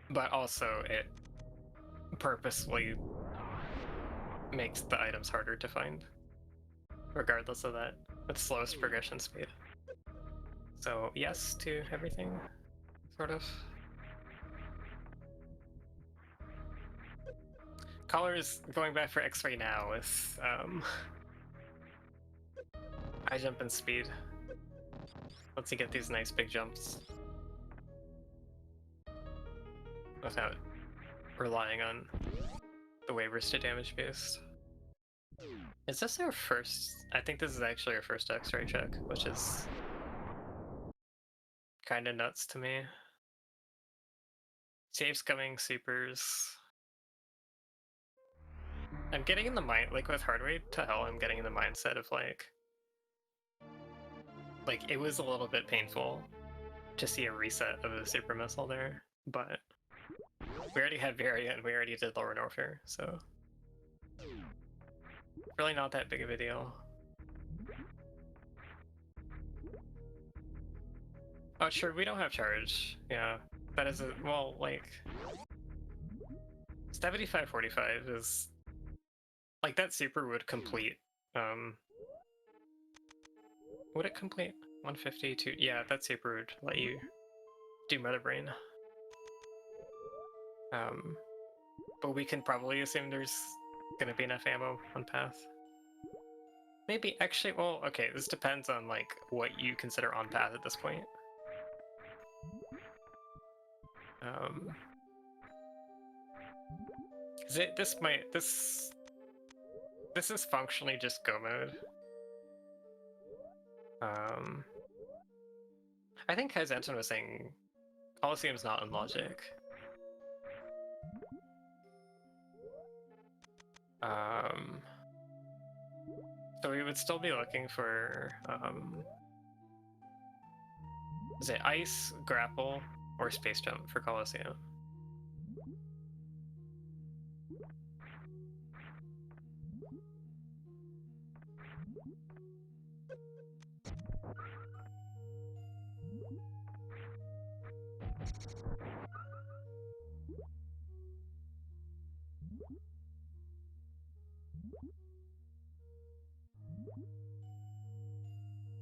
But also it purposefully makes the items harder to find, regardless of that. It's slowest progression speed. So yes to everything, sort of. Colors going back for X-Ray now with high jump and speed. Lets you get these nice big jumps without relying on the waivers to damage boost. Is this our first? I think this is actually our first X-Ray check, which is kind of nuts to me. Saves coming, supers. I'm getting in the mind, like with Hardway to Hell, I'm getting in the mindset of like it was a little bit painful to see a reset of the super missile there, but we already had Varia and we already did Lower Norfair, so really not that big of a deal. Oh, sure, we don't have charge. Yeah, that is a, well, like 75-45 is like that super would complete. Would it complete 152? Yeah, that super would let you do Mother Brain. But we can probably assume there's gonna be enough ammo on path. Maybe actually, well, okay, this depends on like what you consider on path at this point. This is functionally just go mode. I think Kaizenton was saying Coliseum's not in logic. So we would still be looking for is it Ice, Grapple, or Space Jump for Coliseum?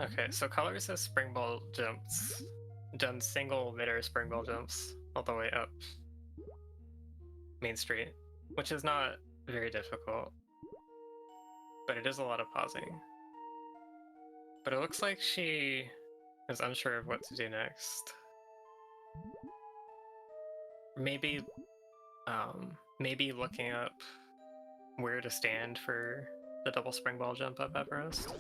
Okay, so Colors has Spring Ball jumps, done single mid-air Spring Ball jumps all the way up Main Street, which is not very difficult, but it is a lot of pausing. But it looks like she is unsure of what to do next. Maybe, maybe looking up where to stand for the double Spring Ball jump up Everest.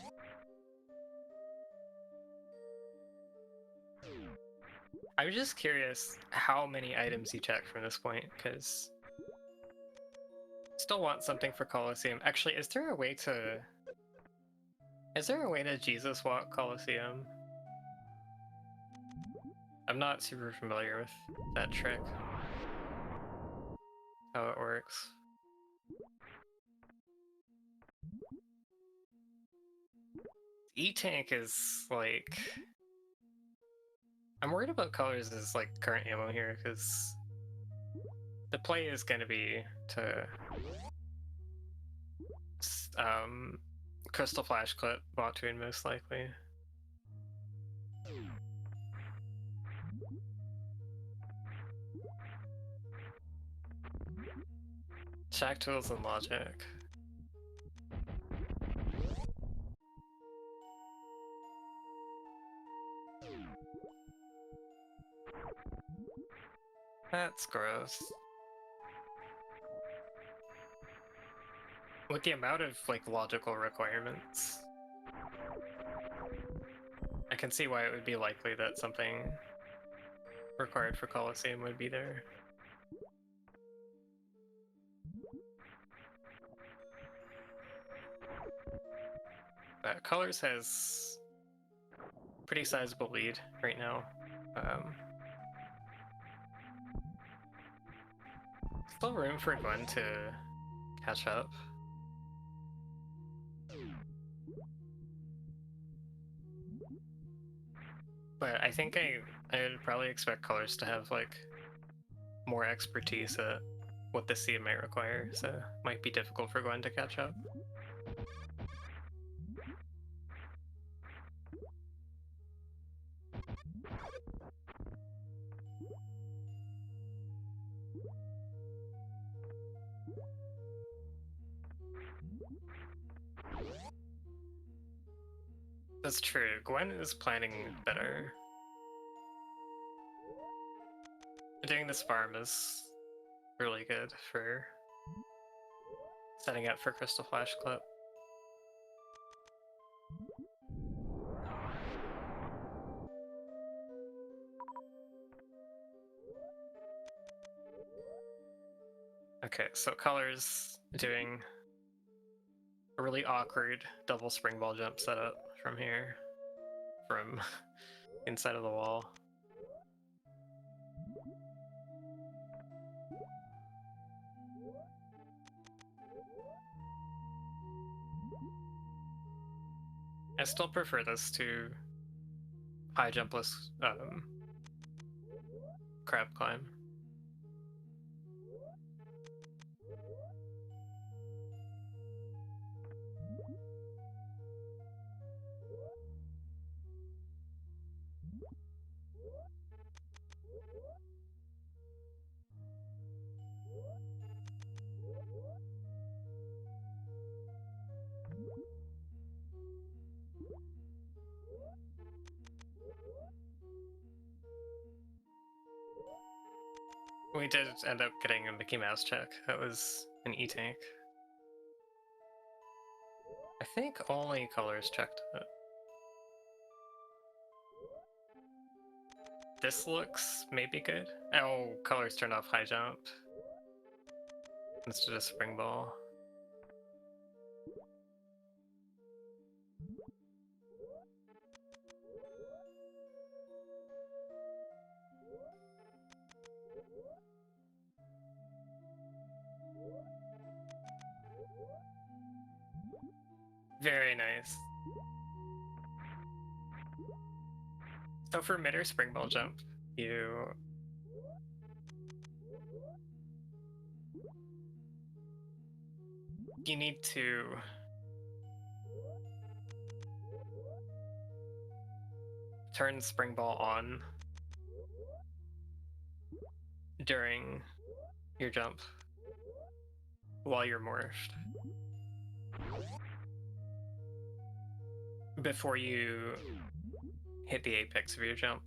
I'm just curious how many items you check from this point, because still want something for Coliseum. Actually, is there a way to Jesus walk Coliseum? I'm not super familiar with that trick. How it works. E-Tank is like... I'm worried about colors as like current ammo here, because the play is going to be to Crystal Flash Clip bot tune most likely. Shack tools and logic. That's gross. With the amount of like logical requirements, I can see why it would be likely that something required for Coliseum would be there. Colors has pretty sizable lead right now. Still room for Gwen to catch up. But I think I would probably expect colors to have like more expertise at what the seed might require, so it might be difficult for Gwen to catch up. That's true. Gwen is planning better. Doing this farm is really good for setting up for Crystal Flash Clip. Okay, so colors doing a really awkward double spring ball jump setup from here, from inside of the wall. I still prefer this to high jumpless crab climb. We did end up getting a Mickey Mouse check. That was an E-Tank. I think only colors checked it. This looks maybe good. Oh, colors turned off high jump instead of spring ball. Very nice. So for mid or spring ball jump, you need to turn spring ball on during your jump while you're morphed, before you hit the apex of your jump.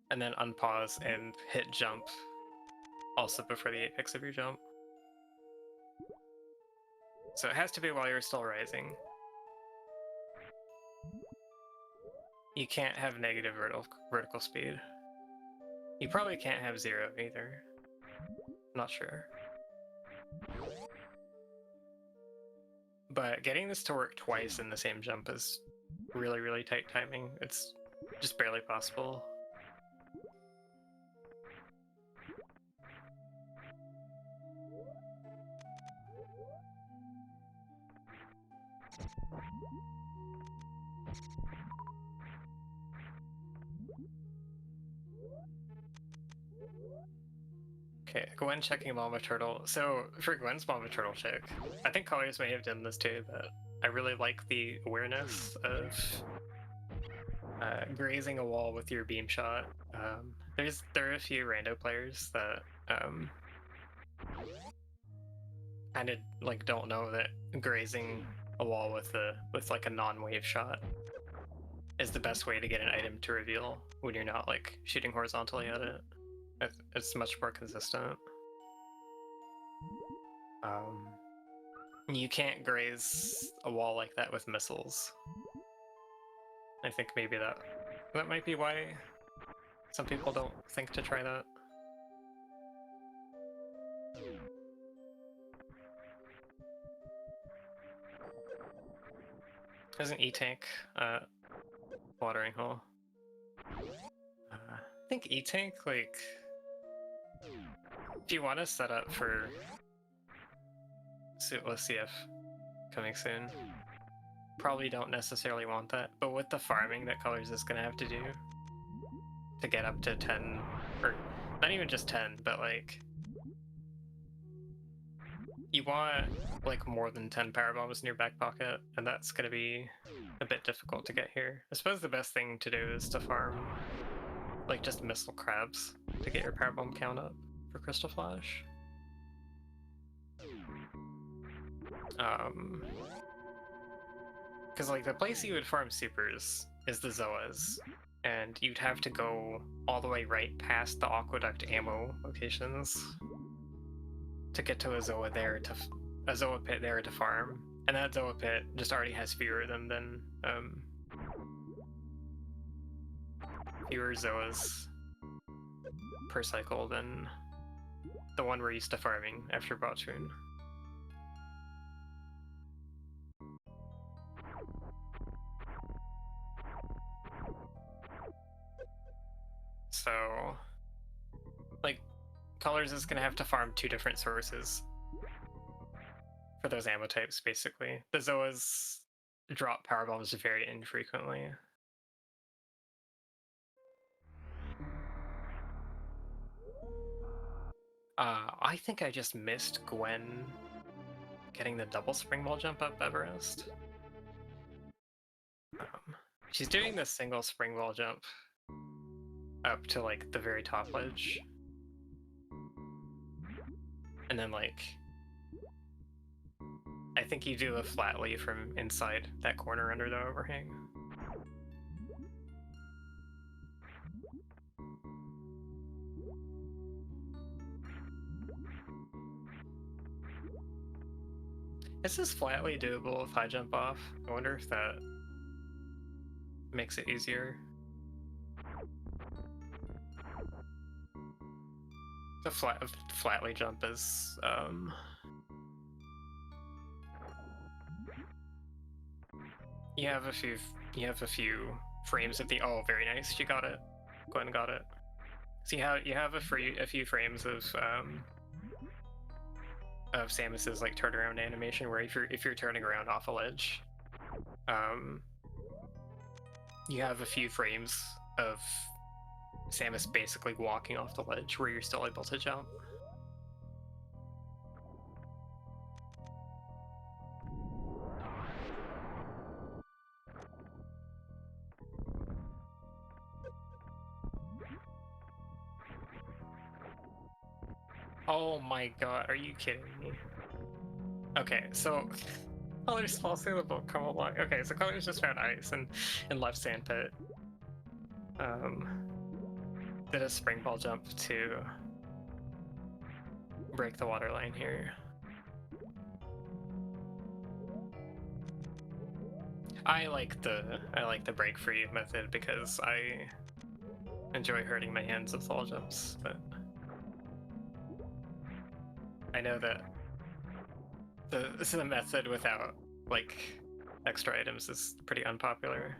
And then unpause and hit jump also before the apex of your jump. So it has to be while you're still rising. You can't have negative vertical speed. You probably can't have 0 either. Not sure. But getting this to work twice in the same jump is really, really tight timing. It's just barely possible. Okay, Gwen checking Mama Turtle. So for Gwen's Mama Turtle check, I think Colliers may have done this too, but I really like the awareness of grazing a wall with your beam shot. There are a few rando players that kind of like don't know that grazing a wall with like a non-wave shot is the best way to get an item to reveal when you're not like shooting horizontally at it. It's much more consistent. You can't graze a wall like that with missiles. I think maybe that might be why some people don't think to try that. There's an E-tank watering hole. I think E-tank, like, if you want to set up for CF coming soon, probably don't necessarily want that, but with the farming that Colors is gonna have to do to get up to 10, or not even just 10, but like, you want like more than 10 power bombs in your back pocket, and that's gonna be a bit difficult to get here. I suppose the best thing to do is to farm like just missile crabs to get your power bomb count up for Crystal Flash. Because like the place you would farm supers is the Zoas, and you'd have to go all the way right past the Aqueduct ammo locations to get to a Zoa pit there to farm, and that Zoa pit just already has fewer Zoas per cycle than the one we're used to farming after Botchun. So, like, Colors is gonna have to farm 2 different sources for those ammo types, basically. The Zoas drop power bombs very infrequently. I think I just missed Gwen getting the double spring ball jump up Everest. She's doing the single spring ball jump up to like the very top ledge. And then like, I think you do a flat leap from inside that corner under the overhang. Is this flatly doable if I jump off? I wonder if that makes it easier. The flatly jump is you have a few frames of the very nice, she got it. Gwen got it. So you have a few frames of Samus's like turnaround animation where if you're turning around off a ledge, you have a few frames of Samus basically walking off the ledge where you're still able to jump. Oh my god, are you kidding me? Okay, so Colors falls through the book, come along. Okay, so Colors just found ice in left sand pit. Did a spring ball jump to break the water line here. I like the break free method because I enjoy hurting my hands with wall jumps, but I know that the method without like extra items is pretty unpopular.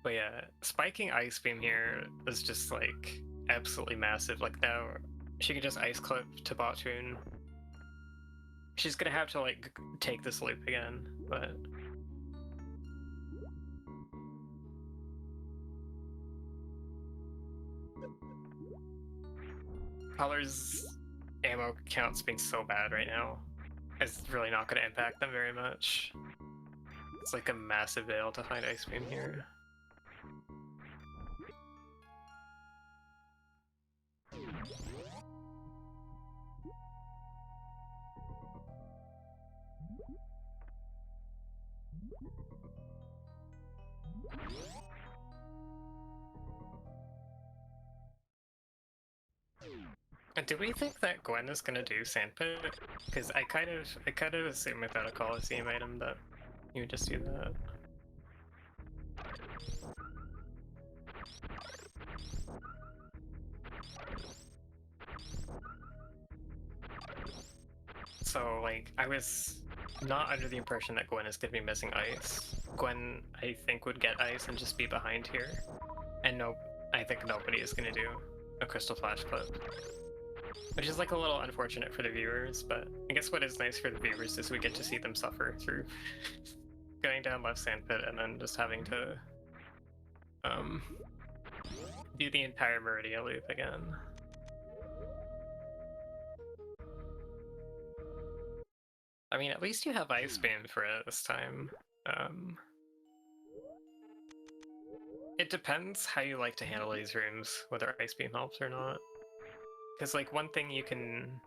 But yeah, spiking Ice Beam here is just like absolutely massive. Like now she can just ice clip to Bottoon. She's gonna have to like take this loop again, but Color's ammo count's being so bad right now. It's really not gonna impact them very much. It's like a massive veil to find Ice Beam here. And do we think that Gwen is gonna do Sandpit? Because I kind of assume without a Coliseum item that you would just do that. So like I was not under the impression that Gwen is gonna be missing ice. Gwen I think would get ice and just be behind here. And no, I think nobody is gonna do a Crystal Flash clip. Which is like a little unfortunate for the viewers, but I guess what is nice for the viewers is we get to see them suffer through going down left sandpit and then just having to do the entire Meridia loop again. I mean, at least you have Ice Beam for it this time. It depends how you like to handle these rooms, whether Ice Beam helps or not. Because, like, one thing you can...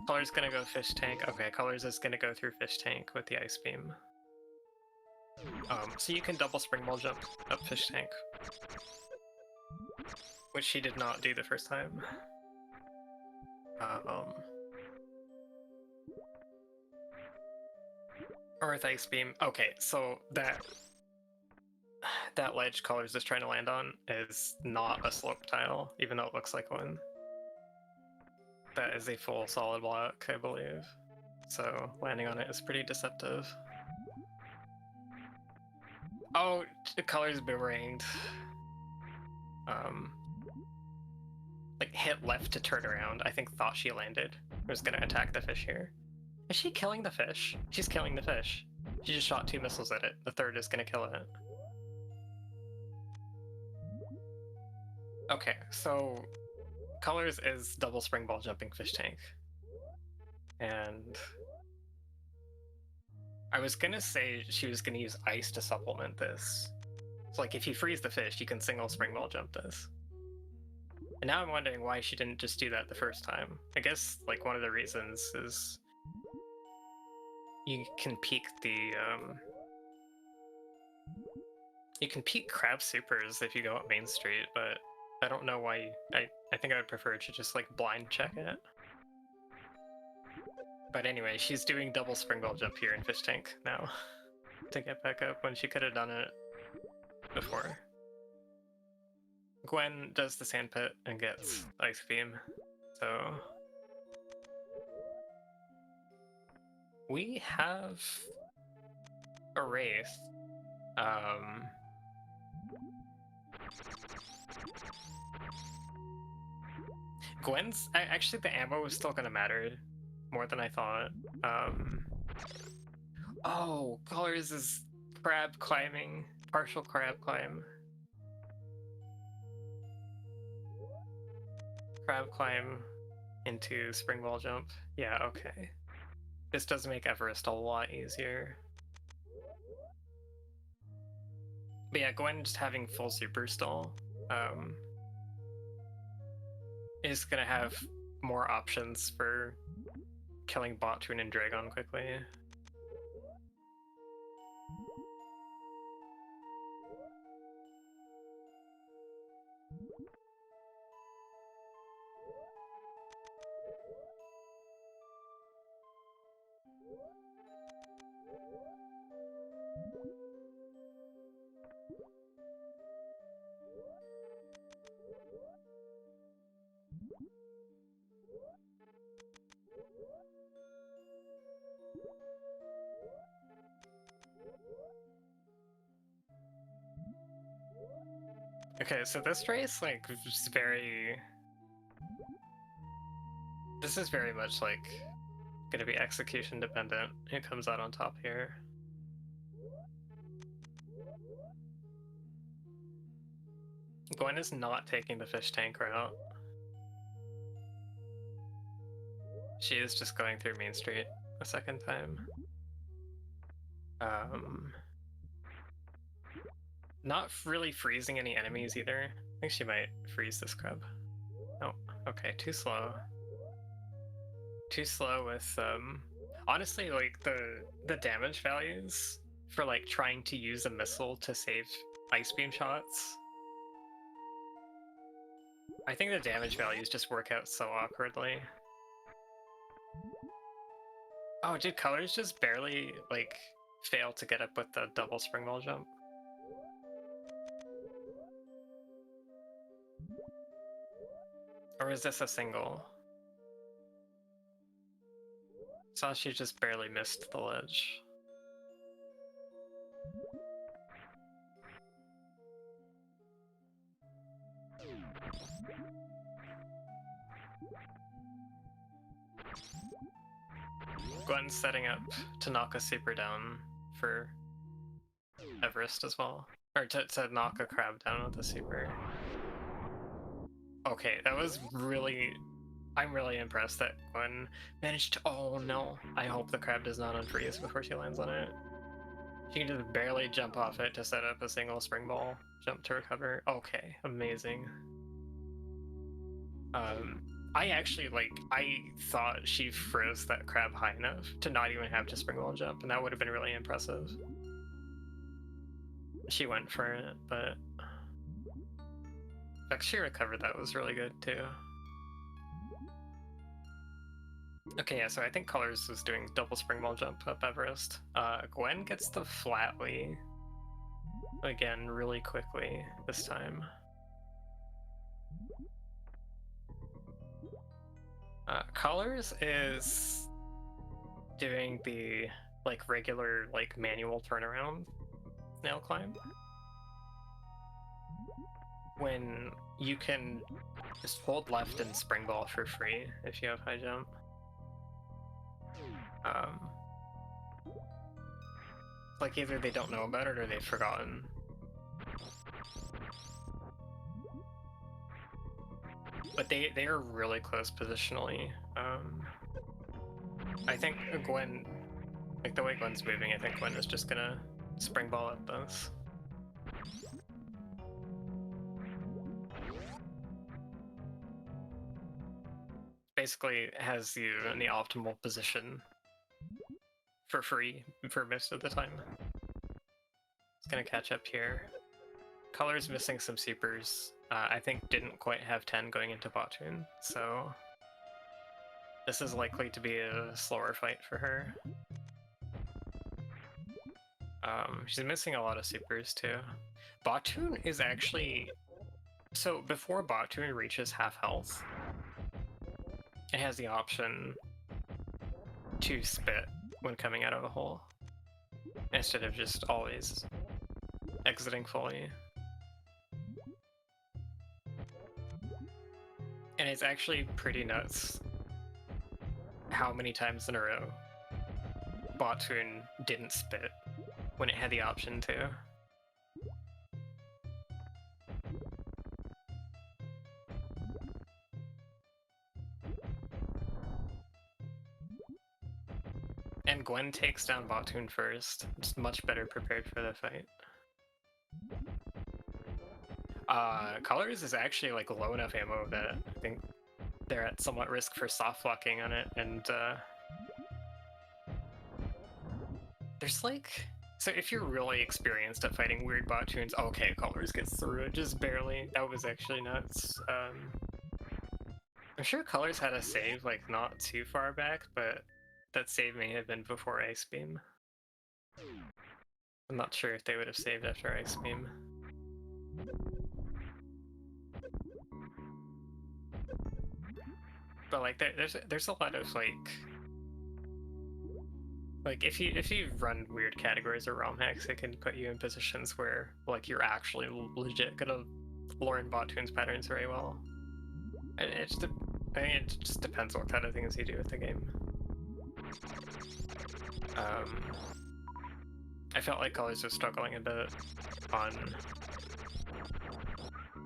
Color's gonna go Fish Tank. Okay, Color's is gonna go through Fish Tank with the Ice Beam. So you can double Spring Ball jump up Fish Tank. Which she did not do the first time. Or with Ice Beam. Okay, so that ledge Colors is trying to land on is not a slope tile, even though it looks like one. That is a full solid block, I believe. So landing on it is pretty deceptive. Oh, the Colors boomeranged. Like hit left to turn around. I think thought she landed. Was gonna attack the fish here. Is she killing the fish? She's killing the fish. She just shot 2 missiles at it. The third is gonna kill it. Okay, so Colors is double spring ball jumping Fish Tank. And I was gonna say she was gonna use ice to supplement this. So like if you freeze the fish, you can single spring ball jump this. And now I'm wondering why she didn't just do that the first time. I guess like one of the reasons is you can peek the you can peek crab supers if you go up Main Street, but I don't know why. I think I would prefer to just like blind check it. But anyway, she's doing double spring ball jump here in Fish Tank now to get back up when she could have done it before. Gwen does the sandpit and gets Ice Beam, so we have a Wraith. Gwen's actually the ammo is still gonna matter more than I thought. Oh, Colors is crab climbing, partial crab climb. Crab climb into spring ball jump. Yeah, okay. This does make Everest a lot easier. But yeah, Gwen just having full super stall is gonna have more options for killing Bottoon and Dragon quickly. Okay, so this race, like, is very... This is very much, like, gonna be execution dependent. Who comes out on top here? Gwen is not taking the fish tank route. She is just going through Main Street a second time. Not really freezing any enemies either. I think she might freeze this crab. Oh, okay, too slow. Too slow with, honestly, like, the damage values for, like, trying to use a missile to save ice beam shots. I think the damage values just work out so awkwardly. Oh, did Colors just barely, like, fail to get up with the double spring ball jump? Or is this a single? Saw she just barely missed the ledge. Gwen's setting up to knock a super down for Everest as well. Or to knock a crab down with a super. Okay, that was really... I'm really impressed that Gwen managed to... Oh no, I hope the crab does not unfreeze before she lands on it. She can just barely jump off it to set up a single spring ball jump to recover. Okay, amazing. I actually, like, I thought she froze that crab high enough to not even have to spring ball jump, and that would have been really impressive. She went for it, but... The fact she recovered that was really good, too. Okay, yeah, so I think Colors was doing double spring ball jump up Everest. Gwen gets the flatly again really quickly this time. Colors is doing the like regular like manual turnaround snail climb when you can just hold left and spring ball for free if you have high jump. Like either they don't know about it or they've forgotten. But they are really close positionally. I think Gwen, like the way Gwen's moving, I think Gwen is just gonna spring ball at this. Basically has you in the optimal position for free for most of the time. It's gonna catch up here. Colors missing some supers. I think didn't quite have 10 going into bot-tune, so this is likely to be a slower fight for her. She's missing a lot of supers too. Bot-tune is actually... So before bot-tune reaches half health, it has the option to spit when coming out of a hole, instead of just always exiting fully. And it's actually pretty nuts how many times in a row bot-tune didn't spit when it had the option to. And Gwen takes down bot-tune first, just much better prepared for the fight. Colors is actually like low enough ammo that I think they're at somewhat risk for soft locking on it, and there's like... So if you're really experienced at fighting weird bot-tunes, okay, Colors gets through it just barely. That was actually nuts. I'm sure Colors had a save like not too far back, but that save may have been before Ice Beam. I'm not sure if they would have saved after Ice Beam. But like there's a lot of like if you run weird categories or ROM hacks, it can put you in positions where like you're actually legit gonna Lauren Bottoon's patterns very well. I think it just depends what kind of things you do with the game. I felt like Colors was struggling a bit on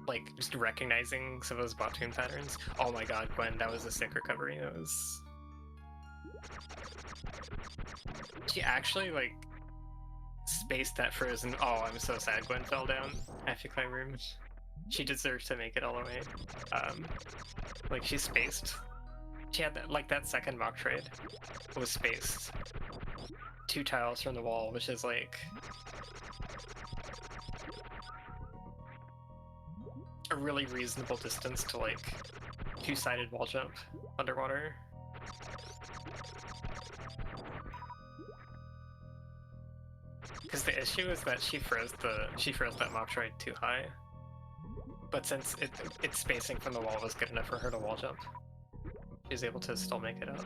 like just recognizing some of those Bottoon patterns. Oh my god, Gwen, that was a sick recovery. That was... She actually like spaced that frozen... Oh, I'm so sad Gwen fell down. I have to climb rooms. She deserves to make it all the way. Like she spaced. She had that, like that second mock trade was spaced 2 tiles from the wall, which is like a really reasonable distance to like 2-sided wall jump underwater. Because the issue is that she froze that mock trade too high. But since its spacing from the wall was good enough for her to wall jump, she was able to still make it up.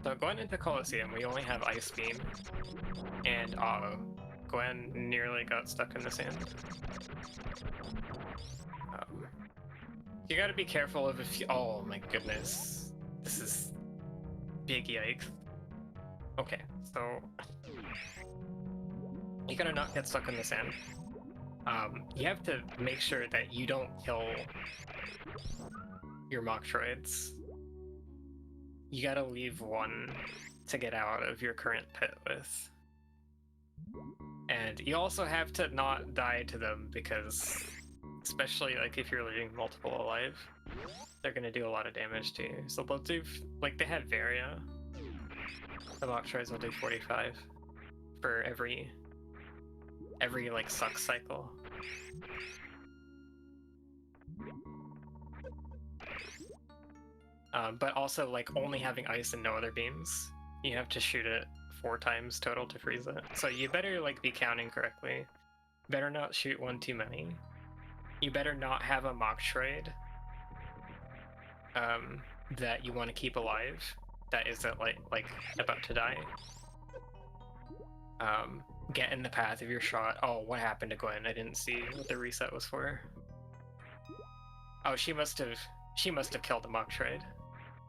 So going into Coliseum, we only have Ice Beam, and Gwen nearly got stuck in the sand. You gotta be careful of if you... Oh my goodness. This is big yikes. Okay, so... You gotta not get stuck in the sand. You have to make sure that you don't kill your Mocktroids. You gotta leave one to get out of your current pit with. And you also have to not die to them because, especially like if you're leaving multiple alive, they're gonna do a lot of damage to you. So they'll do, like they have Varia. The Mocktroids will do 45 for every like suck cycle. But also like only having ice and no other beams, you have to shoot it 4 times total to freeze it. So you better like be counting correctly. Better not shoot one too many. You better not have a Mocktroid that you want to keep alive that isn't like about to die. Get in the path of your shot. Oh, what happened to Gwen? I didn't see what the reset was for. Oh, she must have killed the Mocktroid.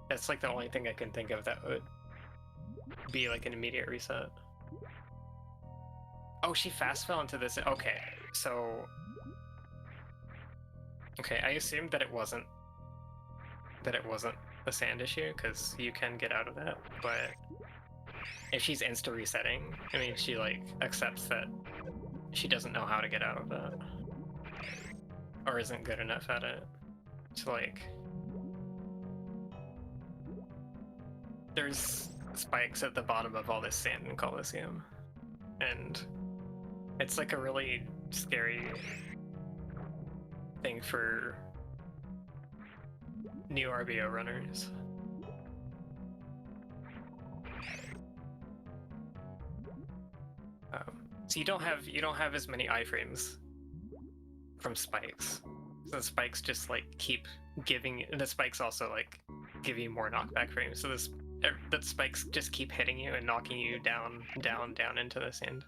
That's like the only thing I can think of that would be like an immediate reset. Oh, she fast fell into this. Okay, so... Okay, I assumed that it wasn't a sand issue, because you can get out of that, but if she's insta-resetting, I mean, she like accepts that she doesn't know how to get out of that. Or isn't good enough at it. So like... There's spikes at the bottom of all this sand in Coliseum. And it's like a really scary thing for new RBO runners. So you don't have as many iframes from spikes. So the spikes just like keep giving, and the spikes also like give you more knockback frames. So the spikes just keep hitting you and knocking you down into the sand.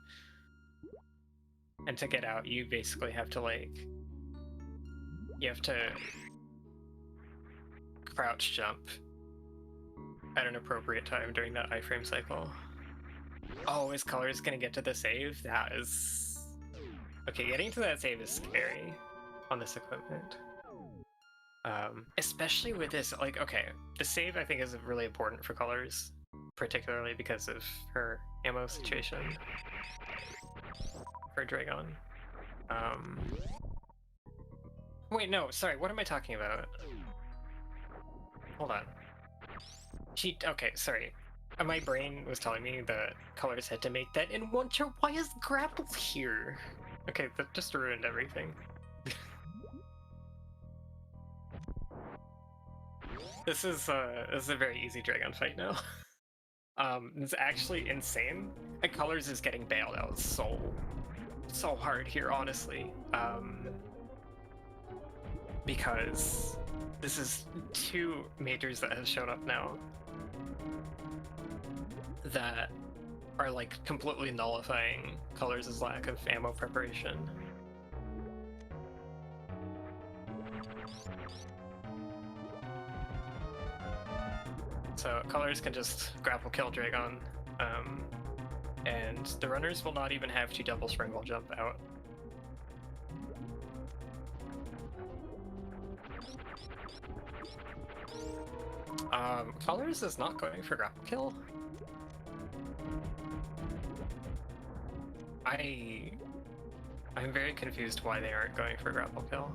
And to get out, you basically have to like, you have to crouch jump at an appropriate time during that iframe cycle. Oh, is Colors gonna get to the save? That is... Okay, getting to that save is scary on this equipment. Especially with this, like, okay, the save I think is really important for Colors, particularly because of her ammo situation for Dragon. Wait, no, sorry, what am I talking about? Hold on. Okay, sorry. My brain was telling me that Colors had to make that in one shot. Why is grapple here? Okay, that just ruined everything. This is a very easy Dragon fight now. It's actually insane. And Colors is getting bailed out so hard here, honestly. Because this is 2 majors that have shown up now that are like completely nullifying Colors' lack of ammo preparation. So Colors can just grapple kill Dragon, and the runners will not even have to double springwall jump out. Colors is not going for grapple kill. I'm very confused why they aren't going for grapple kill.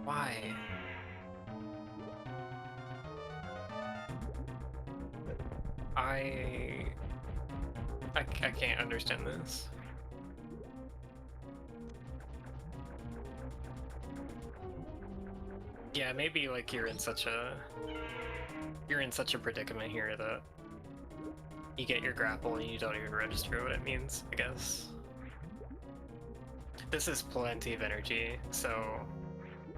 Why? I can't understand this. Yeah, maybe like you're in such a predicament here that you get your grapple and you don't even register what it means, I guess. This is plenty of energy, so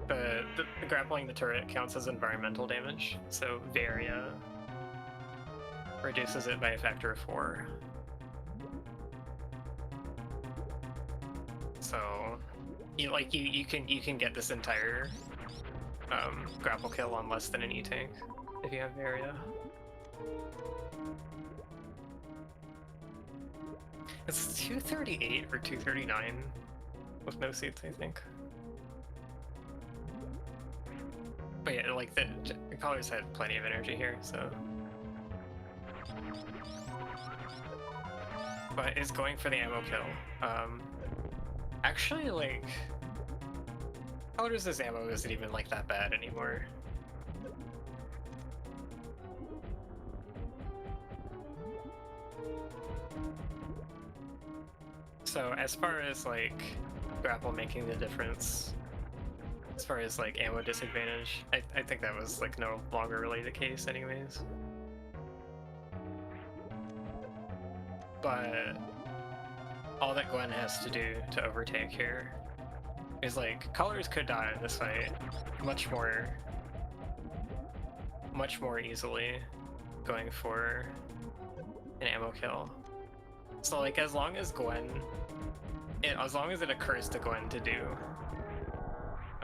the grappling the turret counts as environmental damage, so Varia reduces it by a factor of 4. So you can get this entire grapple kill on less than an E-tank if you have Varia. It's 238 or 239 with no seats, I think. But yeah, like the Colors had plenty of energy here, so. But is going for the ammo kill. Actually, like, Colors' ammo isn't even like that bad anymore. So as far as like grapple making the difference, as far as like ammo disadvantage, I think that was like no longer really the case anyways. But all that Gwen has to do to overtake here is like Colors could die in this fight much more easily going for an ammo kill. So like as long as it occurs to Gwen to do.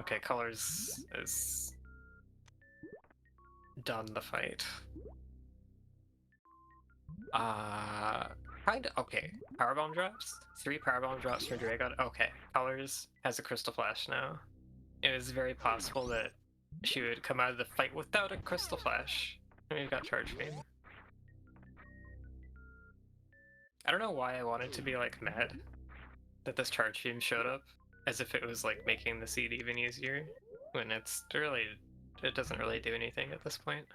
Okay, Colors is done the fight. Okay. Powerbomb drops? 3 powerbomb drops for Dragon? Okay. Colors has a Crystal Flash now. It was very possible that she would come out of the fight without a Crystal Flash. And we've got Charge Beam. I don't know why I wanted to be like mad that this Charge Beam showed up, as if it was like making the seed even easier, when it doesn't really do anything at this point.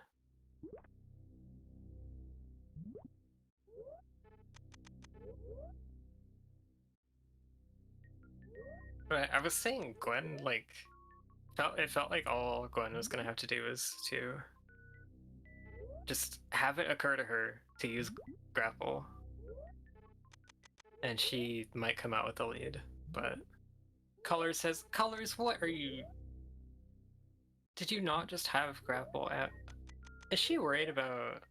But I was saying Gwen, like, it felt like all Gwen was gonna have to do is to just have it occur to her to use grapple, and she might come out with the lead. But Colors says, Colors, what are you? Did you not just have grapple at? Is she worried about?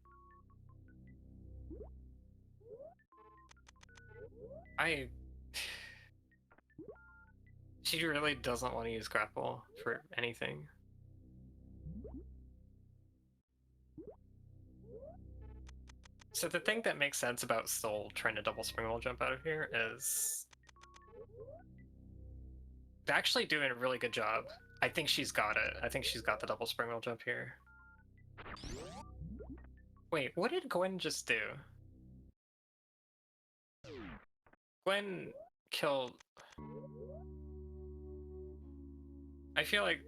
She really doesn't want to use grapple for anything. So the thing that makes sense about Soul trying to double springwall jump out of here is they're actually doing a really good job. I think she's got it. I think she's got the double springwall jump here. Wait, what did Gwen just do? Gwen killed... I feel like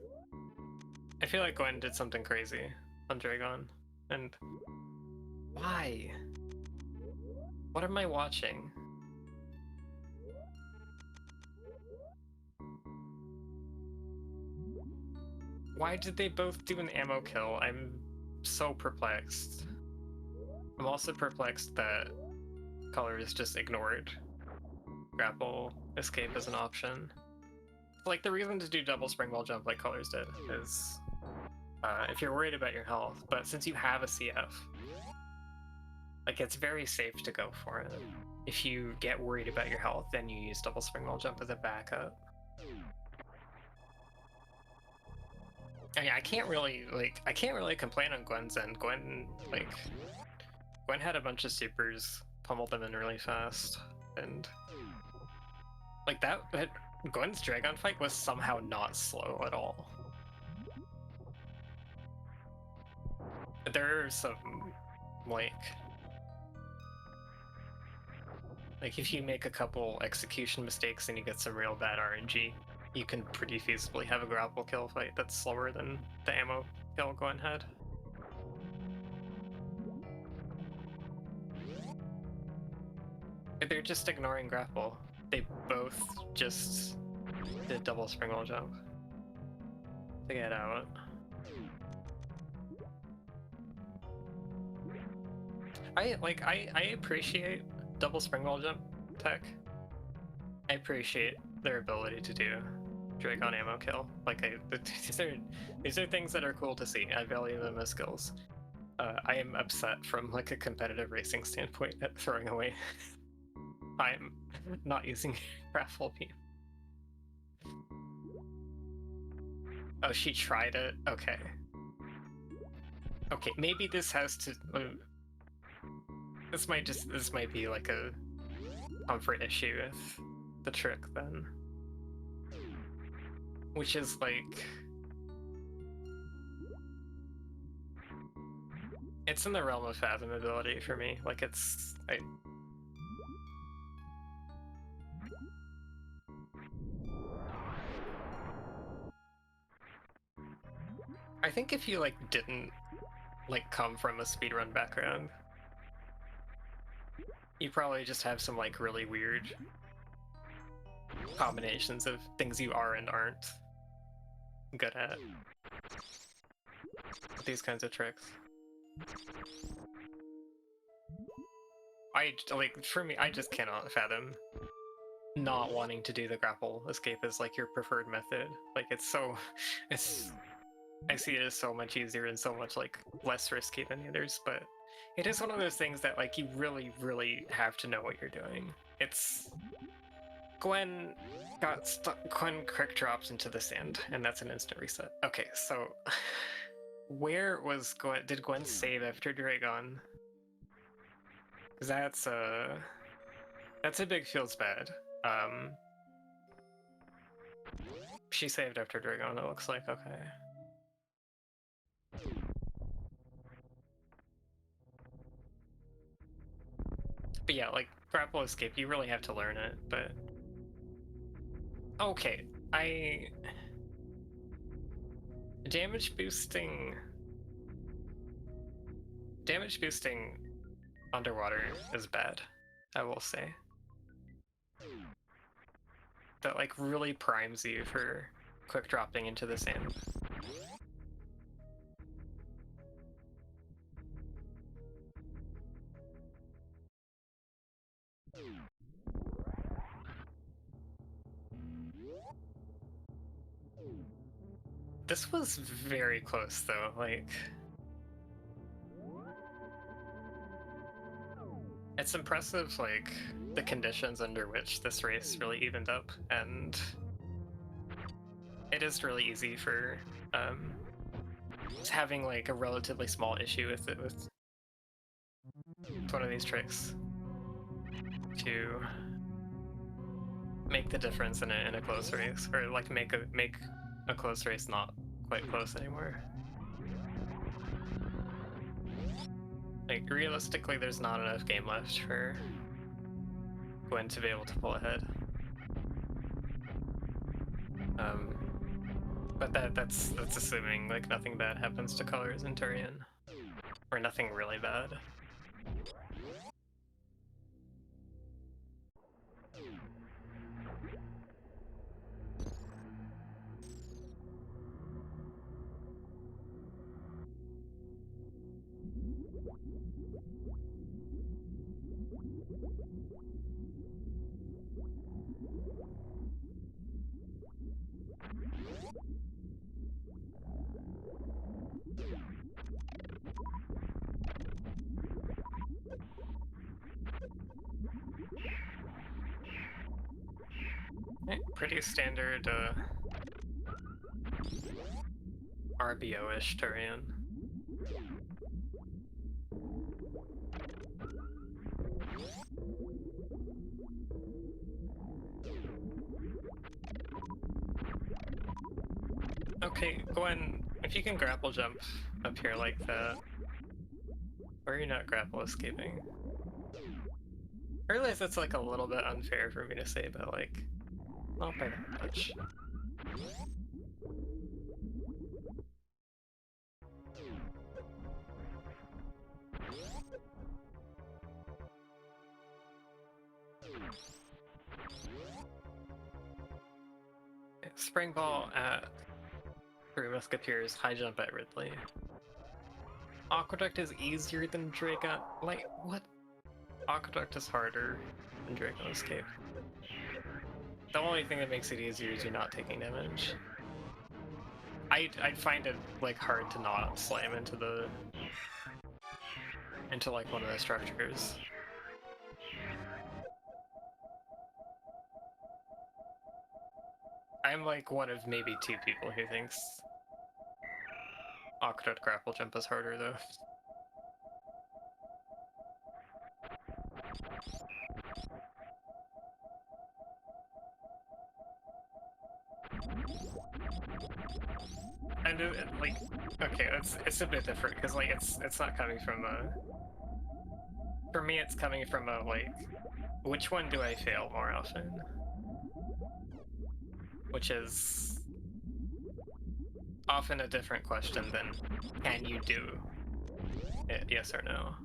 Gwen did something crazy on Dragon, and why? What am I watching? Why did they both do an ammo kill? I'm so perplexed. I'm also perplexed that Colors just ignored grapple escape as an option. Like, the reason to do double springwall jump like Colors did is if you're worried about your health, but since you have a CF, Like, it's very safe to go for it. If you get worried about your health, then you use double spring wall jump as a backup. I mean, I can't really complain on Gwen's end. Gwen had a bunch of supers, pummeled them in really fast, and like that Gwen's Dragon fight was somehow not slow at all. There are some like if you make a couple execution mistakes and you get some real bad RNG, you can pretty feasibly have a grapple kill fight that's slower than the ammo kill Gwen had. They're just ignoring grapple. They both just did double spring wall jump to get out. I appreciate double spring wall jump tech. I appreciate their ability to do Dragon ammo kill. Like, these are things that are cool to see. I value them as skills. I am upset from like a competitive racing standpoint at throwing away. I'm not using raffle beam. Oh, she tried it. Okay. Okay, maybe this has to. This might be like a comfort issue with the trick then, which is like it's in the realm of fathomability for me. Like I think if you like didn't like come from a speedrun background, you probably just have some like really weird combinations of things you are and aren't good at with these kinds of tricks. For me, I just cannot fathom not wanting to do the grapple escape as like your preferred method. Like I see it as so much easier and so much like less risky than the others, but it is one of those things that like you really, really have to know what you're doing. It's Gwen got stuck. Gwen quick drops into the sand, and that's an instant reset. Okay, so where was Gwen? Did Gwen save after Dragon? That's a big feels bad. She saved after Dragon. It looks like okay. But yeah, like grapple escape, you really have to learn it. But okay, damage boosting underwater is bad, I will say. That like really primes you for quick dropping into the sand. This was very close though, like it's impressive like the conditions under which this race really evened up, and it is really easy for having like a relatively small issue with it with one of these tricks to make the difference in a close race, or like make a close race not quite close anymore. Like realistically, there's not enough game left for Gwen to be able to pull ahead. But that's assuming like nothing bad happens to colors in Turian, or nothing really bad. Pretty standard RBO-ish terrain. Okay, Gwen, if you can grapple jump up here like that, or you're not grapple escaping. I realize that's like a little bit unfair for me to say, but like, not by that much. Spring ball at Three Musketeers, high jump at Ridley. Aqueduct is easier than Dragon. Like, what? Aqueduct is harder than Dragon Escape. The only thing that makes it easier is you're not taking damage. I'd find it like hard to not slam into like one of the structures. I'm like one of maybe 2 people who thinks Aqueduct grapple jump is harder though. And like, okay, it's a bit different because like it's not coming from a. For me, it's coming from a like, which one do I fail more often? Which is often a different question than can you do it, yes or no.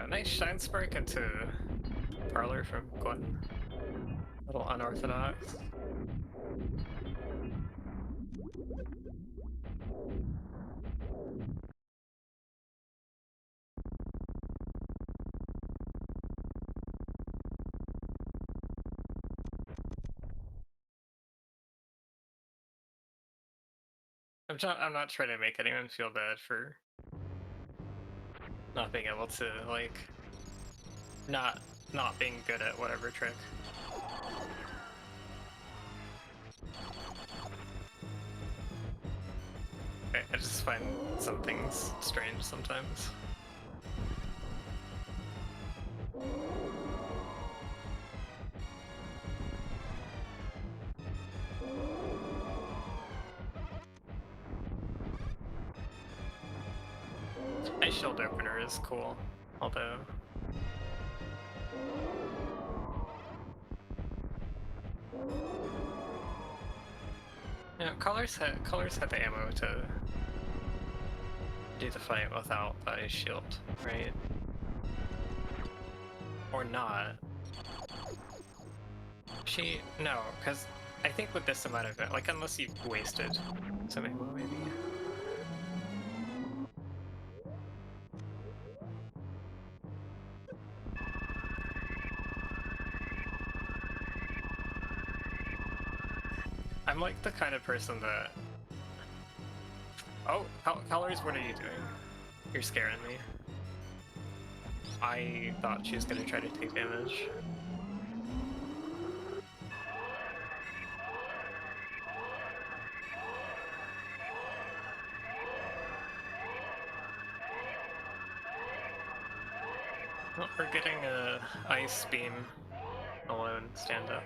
Nice Shine Spark into Parlor from Gwen. A little unorthodox. I'm not trying to make anyone feel bad for not being able to, like, not being good at whatever trick. I just find some things strange sometimes. Ice Shield Opener is cool, although... Yeah, Colors had the ammo to do the fight without the Ice Shield, right? Or not. No, because I think with this amount of it, like, unless you've wasted some ammo, maybe. I'm like the kind of person that... Oh, Colors, what are you doing? You're scaring me. I thought she was gonna try to take damage. Well, we're getting a Ice Beam alone stand up.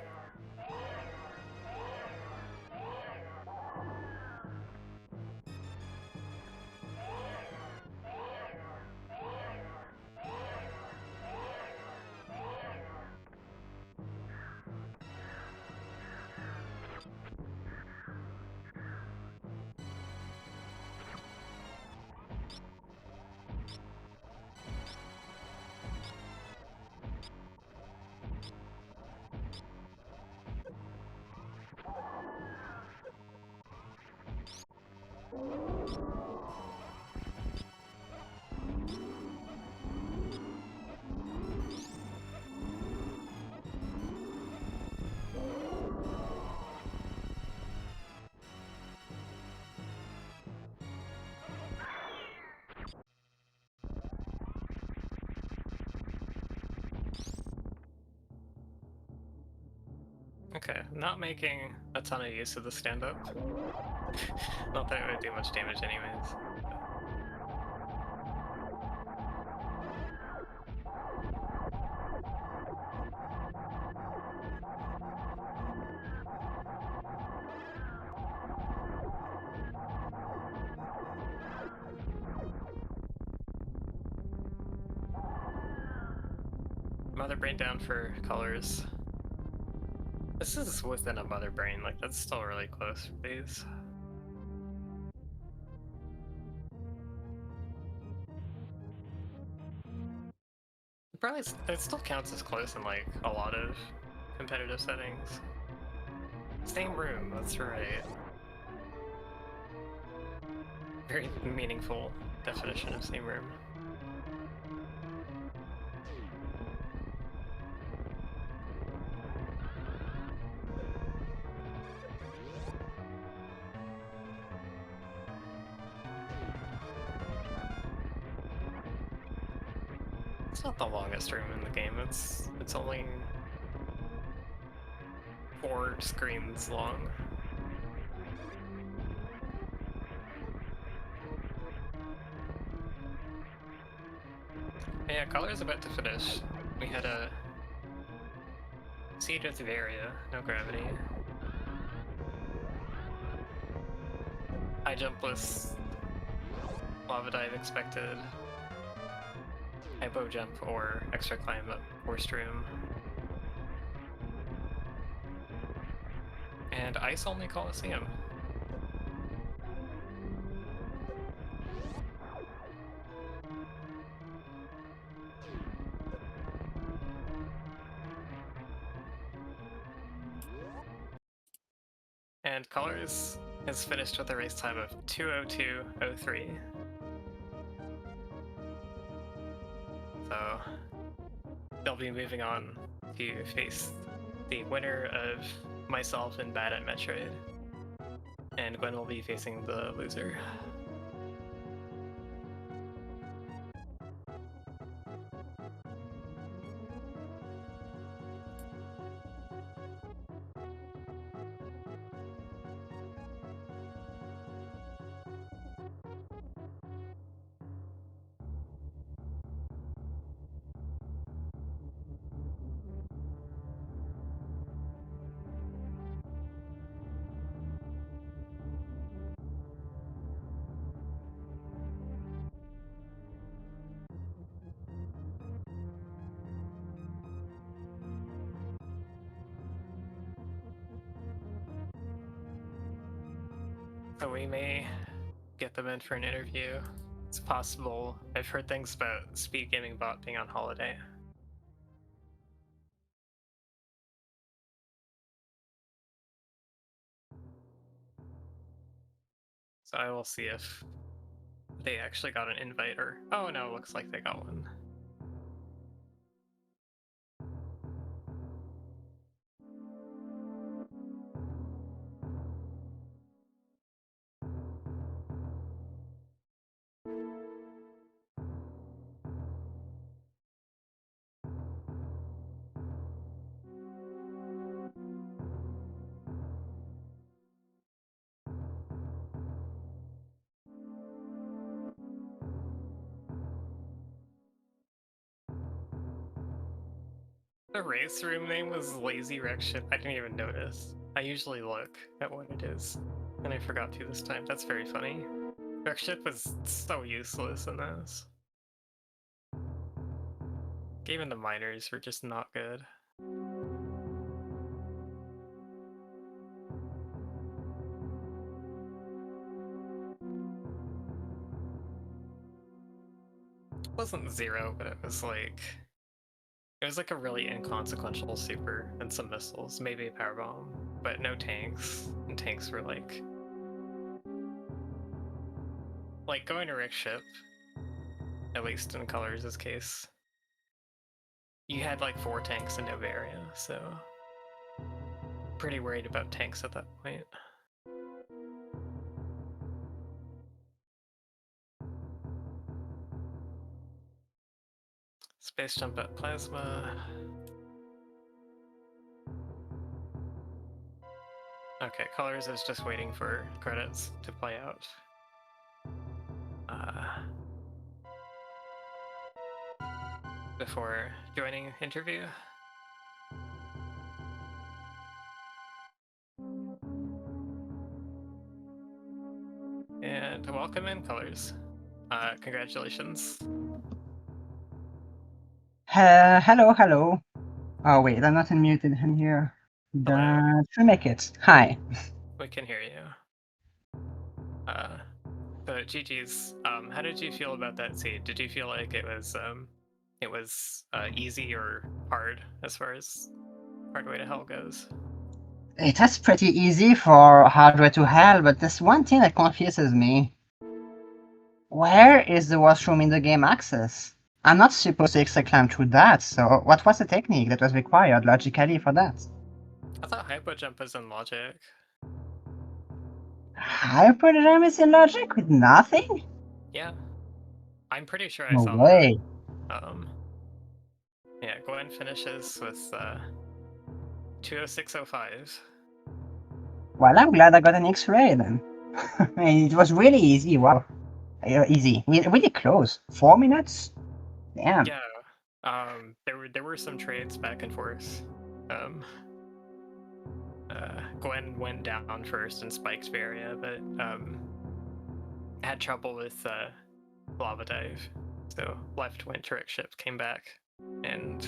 Okay, not making a ton of use of the stand-up. Not that it would do much damage anyways. Mother brain down for colors. This is within a mother brain, like that's still really close for these. Probably it still counts as close in like a lot of competitive settings. Same room, that's right. Very meaningful definition of same room. It's not the longest room in the game, it's only 4 screens long. Yeah, Color's about to finish. We had a siege with Varia, no gravity. High jumpless, lava dive expected. High bow jump or extra climb up forced room. And ice only Coliseum. And Colors is finished with a race time of 2:02:03. So they'll be moving on to face the winner of myself and Bad at Metroid. And Gwen will be facing the loser. So we may get them in for an interview. It's possible. I've heard things about SpeedGaming bot being on holiday. So I will see if they actually got an invite or... Oh no, looks like they got one. The race room name was Lazy Wreck Ship. I didn't even notice. I usually look at what it is, and I forgot to this time. That's very funny. Wreck Ship was so useless in this. Even the miners were just not good. It wasn't zero, but it was like... It was like a really inconsequential super and some missiles, maybe a power bomb, but no tanks. And tanks were like going to Rick Ship, at least in Colors' case. You had like 4 tanks and no Varia, so pretty worried about tanks at that point. Space jump at Plasma. Okay, Colors is just waiting for credits to play out. Before joining interview. And welcome in, Colors. Congratulations. Hello. Oh wait, I'm not unmuted in here. Hello. To make it. Hi. We can hear you. So GG's. How did you feel about that seed? Did you feel like it was easy or hard as far as Hardway to Hell goes? It was pretty easy for Hardway to Hell, but there's one thing that confuses me. Where is the washroom in the game access? I'm not supposed to extra climb through that, so what was the technique that was required logically for that? I thought Hypo Jump was in Logic. Hyperdrive is in logic with nothing? Yeah. I'm pretty sure I No saw way. that. Yeah, Gwen finishes with 206.05. Well, I'm glad I got an X-ray then. It was really easy, wow. Easy. Really close. 4 minutes? Damn. Yeah. There were some trades back and forth. Gwen went down first and spiked Varia, but had trouble with Lava Dive. So left went Turret Ship, came back, and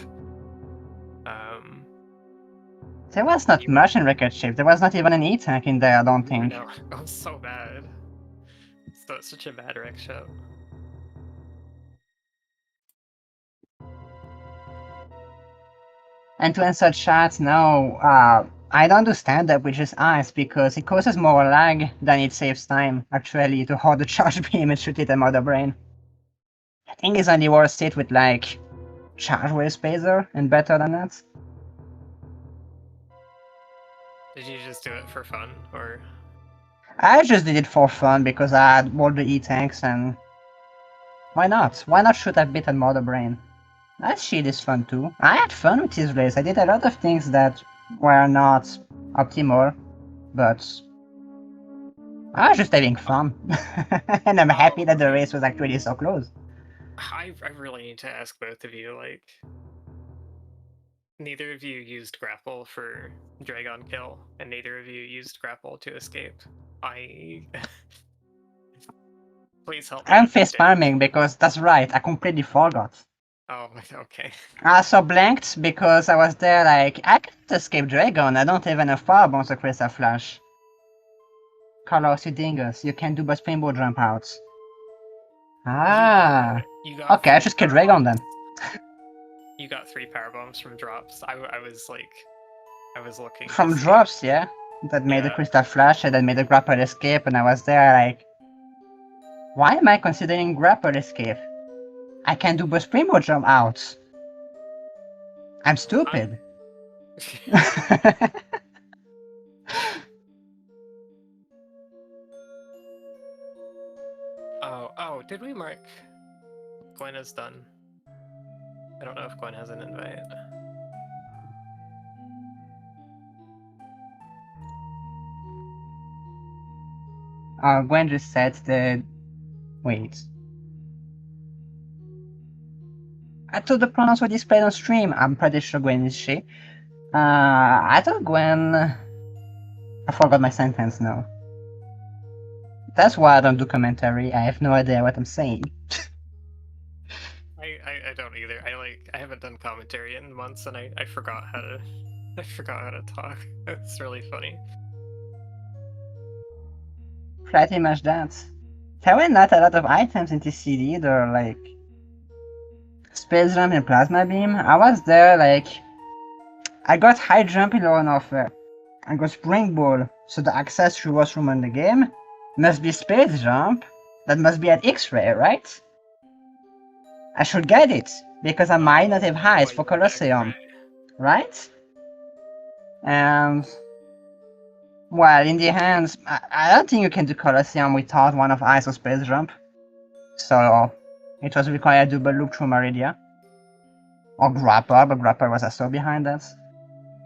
There was not much in Record Ship. There was not even an E-tank in there, I don't think. No, it was so bad. So it's such a bad wreck ship. And to answer chat, no, I don't understand that with just ice because it causes more lag than it saves time, actually, to hold the charge beam and shoot it at Mother Brain. I think it's only worth it with, like, charge wave spacer and better than that. Did you just do it for fun, or? I just did it for fun because I had all the E-tanks and... Why not? Why not shoot a bit at Mother Brain? That shit is fun too. I had fun with this race. I did a lot of things that were not optimal, but I was just having fun. And I'm happy that the race was actually so close. I really need to ask both of you, like, neither of you used grapple for Dragon kill, and neither of you used grapple to escape. Please help me. I'm face palming because that's right, I completely forgot. Oh, okay. I also blanked because I was there like, I can't escape Dragon, I don't even have Firebombs or Crystal Flash. Carlos, you dingus, you can't do but Springboard jump outs. Ah. You got Okay, I just killed Dragon then. You got 3 power bombs from drops. I was like, I was looking from drops, yeah. That made the Crystal Flash and then made the grapple escape, and I was there like, why am I considering grapple escape? I can do both primo jump outs. I'm stupid. Oh, did we mark Gwen is done? I don't know if Gwen has an invite. Gwen just said that... Wait. I thought the pronouns were displayed on stream. I'm pretty sure Gwen is she. I thought Gwen... I forgot my sentence now. That's why I don't do commentary. I have no idea what I'm saying. I don't either. I haven't done commentary in months, and I forgot how to talk. It's really funny. Pretty much that. There were not a lot of items in this CD either, like Space Jump and Plasma Beam. I was there like I got high jump in lower Norfair. I got Spring Ball, so the access through washroom in the game must be Space Jump. That must be at X-Ray, right? I should get it, because I might not have highs for Coliseum, right? And well, in the hands, I don't think you can do Coliseum without one of Ice or Space Jump. So it was required double loop through Meridia. Or Grappa, but Grappa was also behind that.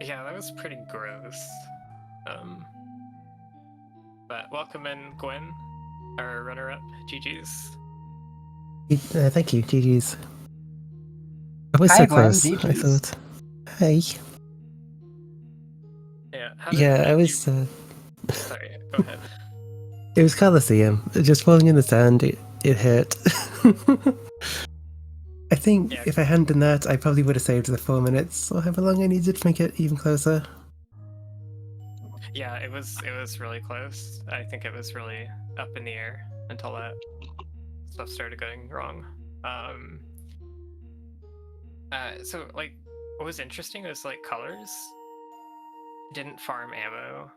Yeah, that was pretty gross. But welcome in, Gwen, our runner-up. GG's. Thank you, GG's. I was Hi, so Gwen, close, I GG's. thought. Hey. Yeah, Yeah, I was... Sorry, go ahead. It was Coliseum. Just falling in the sand, it hurt. I think Yeah. if I hadn't done that, I probably would have saved the 4 minutes, or however long I needed to make it even closer. Yeah, it was really close. I think it was really up in the air until that stuff started going wrong. So like, what was interesting was like colors didn't farm ammo,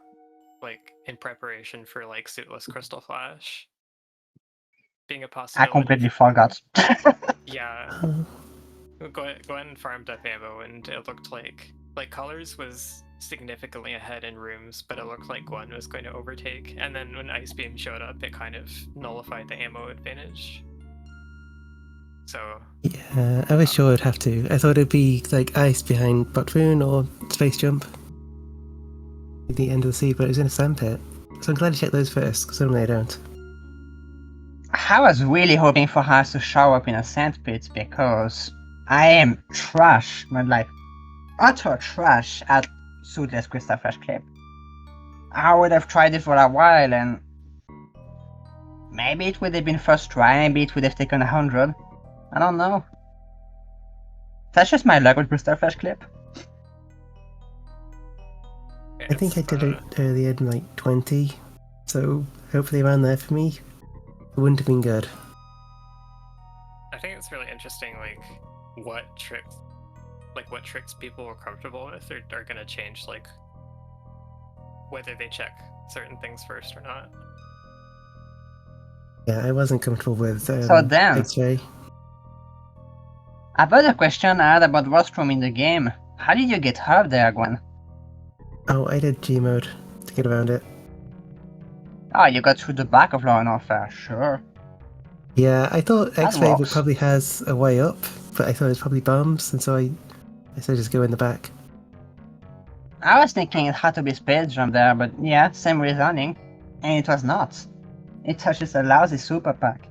like in preparation for like suitless crystal flash being a I possibility. completely forgot. Yeah, Gwen farmed up ammo, and it looked like colors was significantly ahead in rooms, but it looked like Gwen was going to overtake. And then when Ice Beam showed up, it kind of nullified the ammo advantage. So Yeah, I was sure it'd have to. I thought it'd be like ice behind Botfoon or Space Jump at the end of the sea, but it was in a sandpit. So I'm glad you checked those first, because normally I don't. I was really hoping for us to show up in a sandpit because I am trash, but like utter trash at suitless crystal flash clip. I would have tried it for a while and maybe it would have been first try, maybe it would have taken 100. I don't know. That's just my luck with crystal flash clip. I think I did it earlier in like 20, so hopefully around there for me. It wouldn't have been good. I think it's really interesting, like what tricks people were comfortable with are gonna change, like whether they check certain things first or not. Yeah, I wasn't comfortable with So then, X-ray. about the question I had about washroom in the game, how did you get up there, Gwen? Oh, I did G mode to get around it. Oh, you got through the back of Norfair, sure. Yeah, I thought That X-ray works. probably has a way up, but I thought it was probably bombs, and so I said just go in the back. I was thinking it had to be space jump there, but yeah, same reasoning. And it was not. It touches a lousy super pack.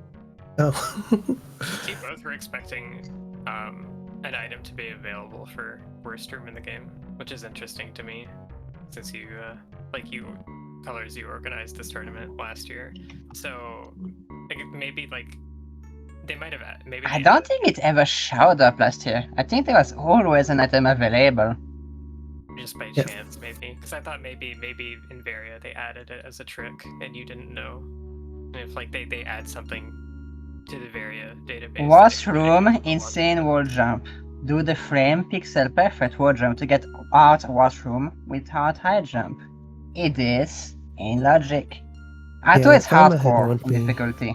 Oh. You both were expecting an item to be available for worst room in the game, which is interesting to me, since you Colors, you organized this tournament last year. So maybe like they might have maybe. I don't think it ever showed up last year. I think there was always an item available. Just by chance, maybe, because I thought maybe in Varia they added it as a trick and you didn't know. And if like they add something to the Varia database. Washroom, insane wall jump. Do the frame pixel perfect wall jump to get out washroom without high jump. It is in logic. I thought it's hardcore in difficulty.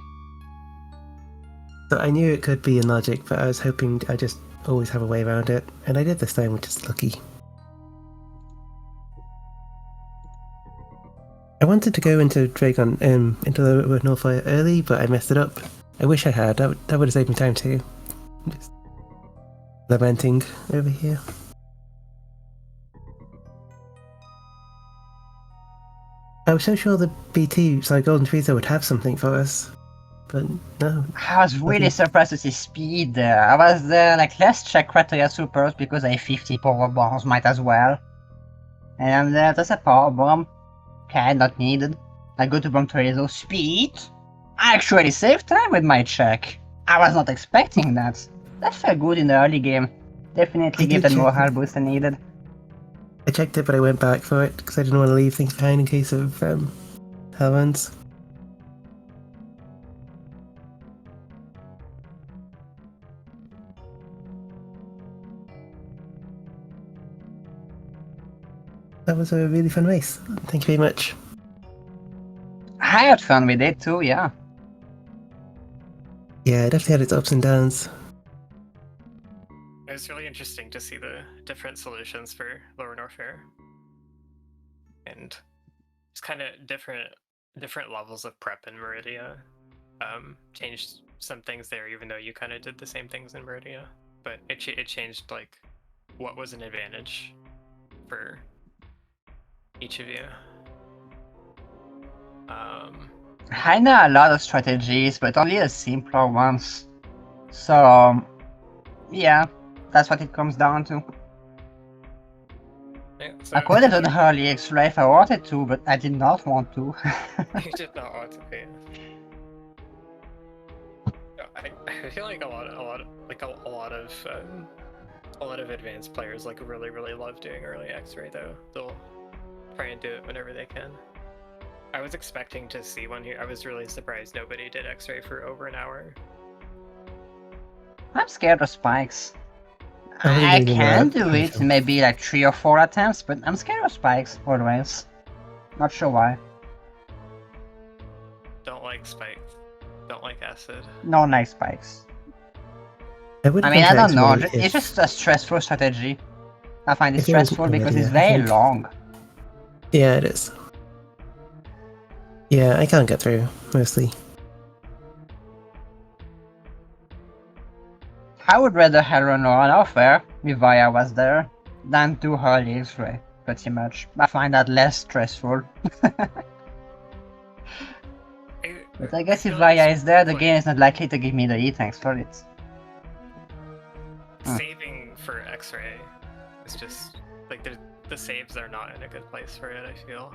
So I knew it could be in logic, but I was hoping I just always have a way around it, and I did this time, which is lucky. I wanted to go into Dragon into the Norfair early, but I messed it up. I wish I had. That would have saved me time too. I'm just lamenting over here. I was so sure the Golden Frieza would have something for us, but no. I was really surprised to see speed there. I was there like, let's check criteria supers because I have 50 power bombs, might as well. And I'm there, there's a power bomb. Okay, not needed. I go to Bomb Tornado, speed. I actually saved time with my check. I was not expecting that. That felt good in the early game. Definitely give that more health boost than needed. I checked it, but I went back for it because I didn't want to leave things behind in case of hell runs. That was a really fun race. Thank you very much. I had fun with it too, yeah. Yeah, it definitely had its ups and downs. It was really interesting to see the different solutions for Lower Norfair. And it's kind of different levels of prep in Meridia. Changed some things there, even though you kind of did the same things in Meridia. But it changed like what was an advantage. for each of you. I know a lot of strategies, but only the simpler ones. So, yeah, that's what it comes down to. Yeah, so I could have done early X-ray if I wanted to, but I did not want to. you did not want to pay. I feel like a lot of advanced players like really love doing early X-ray though. They'll try and do it whenever they can. I was expecting to see one here. I was really surprised nobody did X-ray for over an hour. I'm scared of spikes. I I wasn't doing can that. do it, maybe like 3 or 4 attempts, but I'm scared of spikes always. Not sure why. Don't like spikes. Don't like acid. No nice spikes. I would I have mean, I gone don't for know, X-ray it's just a stressful strategy. I find it If it wasn't stressful because already, it's I very think. long. Yeah, it is. Yeah, I can't get through, mostly. I would rather have run on Norfair if Varia was there than do early X-ray, pretty much. I find that less stressful. But I guess if Varia is there, the game is not likely to give me the E-tanks for it. Saving for X-ray is just like the saves are not in a good place for it. I feel.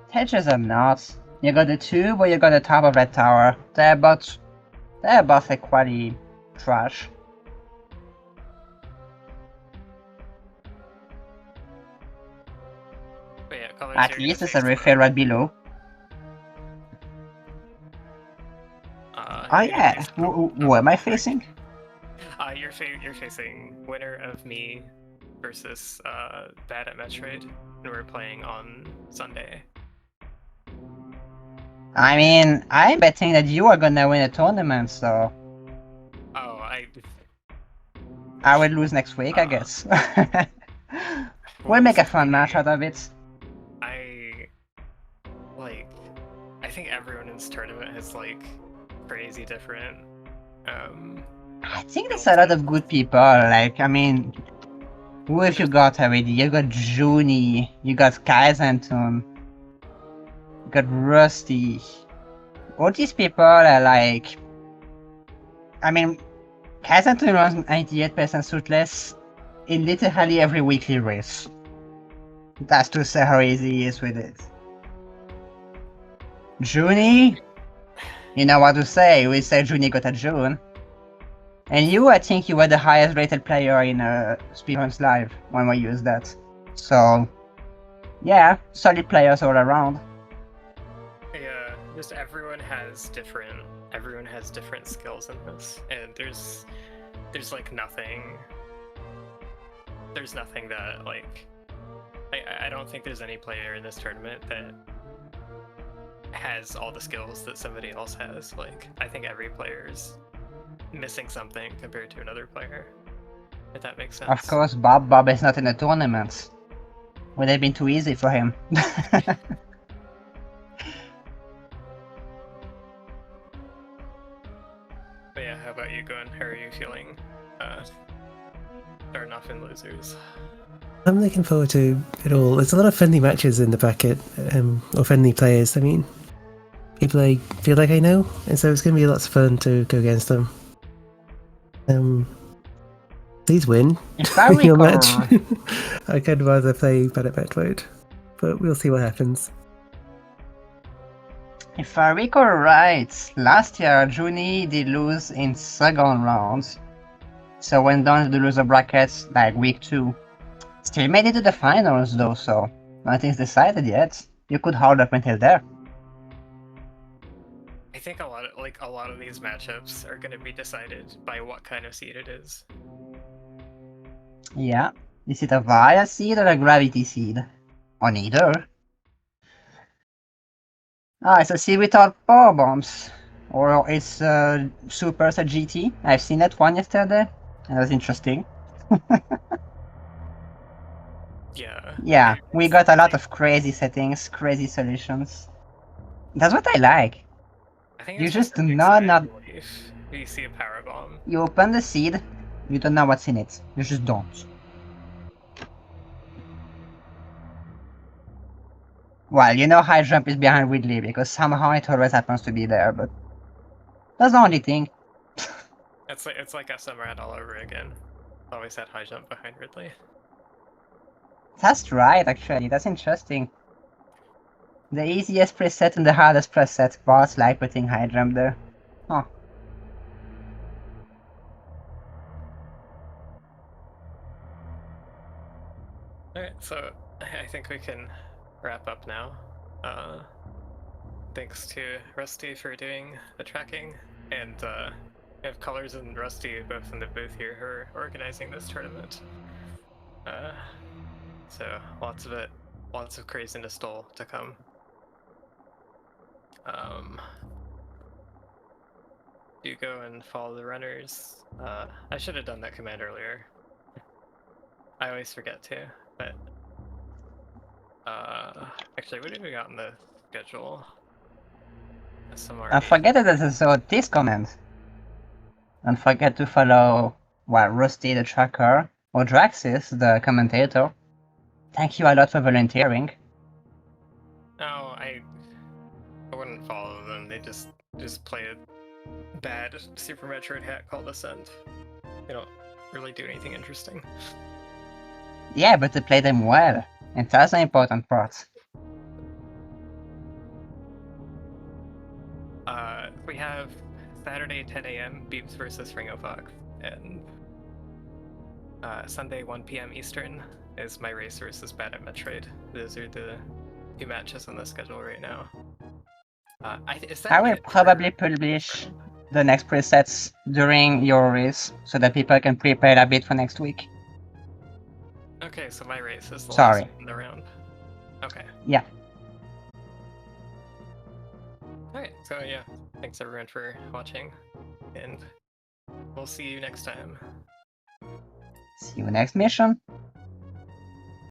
Hedges are not. You got the tube or you got the top of that tower. They're both equally trash. But yeah, colors At you're least gonna there's a face refill right below. Oh you're gonna yeah, face- who am I facing? You're facing winner of me versus Bad at Metroid, and we're playing on Sunday. I mean, I'm betting that you are gonna win a tournament, so Oh, I will lose next week, I guess. We'll make a fun match out of it. I think everyone in this tournament has like crazy different. I think there's a lot of good people. Like, I mean, who have you got already? You got Juni, you got Kaizenton, you got Rusty. All these people are like, I mean, Kaizenton runs 98% suitless in literally every weekly race. That's to say how easy he is with it. Juni, you know what to say. We say Juni got a June. And you, I think you were the highest rated player in Speedruns Live when we used that. So, yeah, solid players all around. Yeah, just everyone has different skills in this, and there's like nothing. There's nothing that like. I don't think there's any player in this tournament that has all the skills that somebody else has. Like, I think every player's missing something compared to another player, if that makes sense. Of course, Bob is not in the tournaments. Would have been too easy for him. But yeah, how about you, Gwen? How are you feeling? Starting off in losers. I'm looking forward to it all. There's a lot of friendly matches in the bracket, or friendly players, I mean. People I feel like I know, and so it's going to be lots of fun to go against them. Please win If I your recall, match. I'd rather play Bad at Metroid, but we'll see what happens. if I recall right, last year Juni did lose in second round. So went down to the loser brackets like week 2. Still made it to the finals though, so nothing's decided yet. You could hold up until there. I think a lot of these matchups are going to be decided by what kind of seed it is. Yeah. Is it a Varia seed or a Gravity seed? Or neither. Ah, it's a seed without power bombs. Or it's Super's a GT. I've seen that one yesterday. That was interesting. Yeah. Yeah, we got a lot of crazy settings, crazy solutions. That's what I like. I think You it's just do perfect not side relief. You see a power bomb. You open the seed, you don't know what's in it. You just don't. Well, you know high jump is behind Ridley because somehow it always happens to be there, but that's the only thing. It's like SMRAD all over again. Always had high jump behind Ridley. That's right, actually. That's interesting. The easiest preset and the hardest preset, both like putting high jump there. Huh. Alright, so I think we can wrap up now. Thanks to Rusty for doing the tracking, and we have Colors and Rusty both in the booth here who are organizing this tournament. So lots of craziness still to come. You go and follow the runners. I should have done that command earlier. I always forget to, but actually, what did we got in the schedule? I forget that there's also this command. Don't forget to follow, well, Rusty the tracker, or Draxis the commentator. Thank you a lot for volunteering. No, I wouldn't follow them. They just play a bad Super Metroid hack called Ascent. They don't really do anything interesting. Yeah, but they play them well, and that's the important part. We have Saturday 10 a.m. Beeps versus Ring of Fox, and Sunday 1 p.m. Eastern is My Race versus Bad at Metroid. Those are the two matches on the schedule right now. I will probably publish the next presets during your race so that people can prepare a bit for next week. Okay, so My Race is the Sorry. last one in the round. Okay. Yeah. Alright, so yeah, thanks everyone for watching, and we'll see you next time. See you next mission.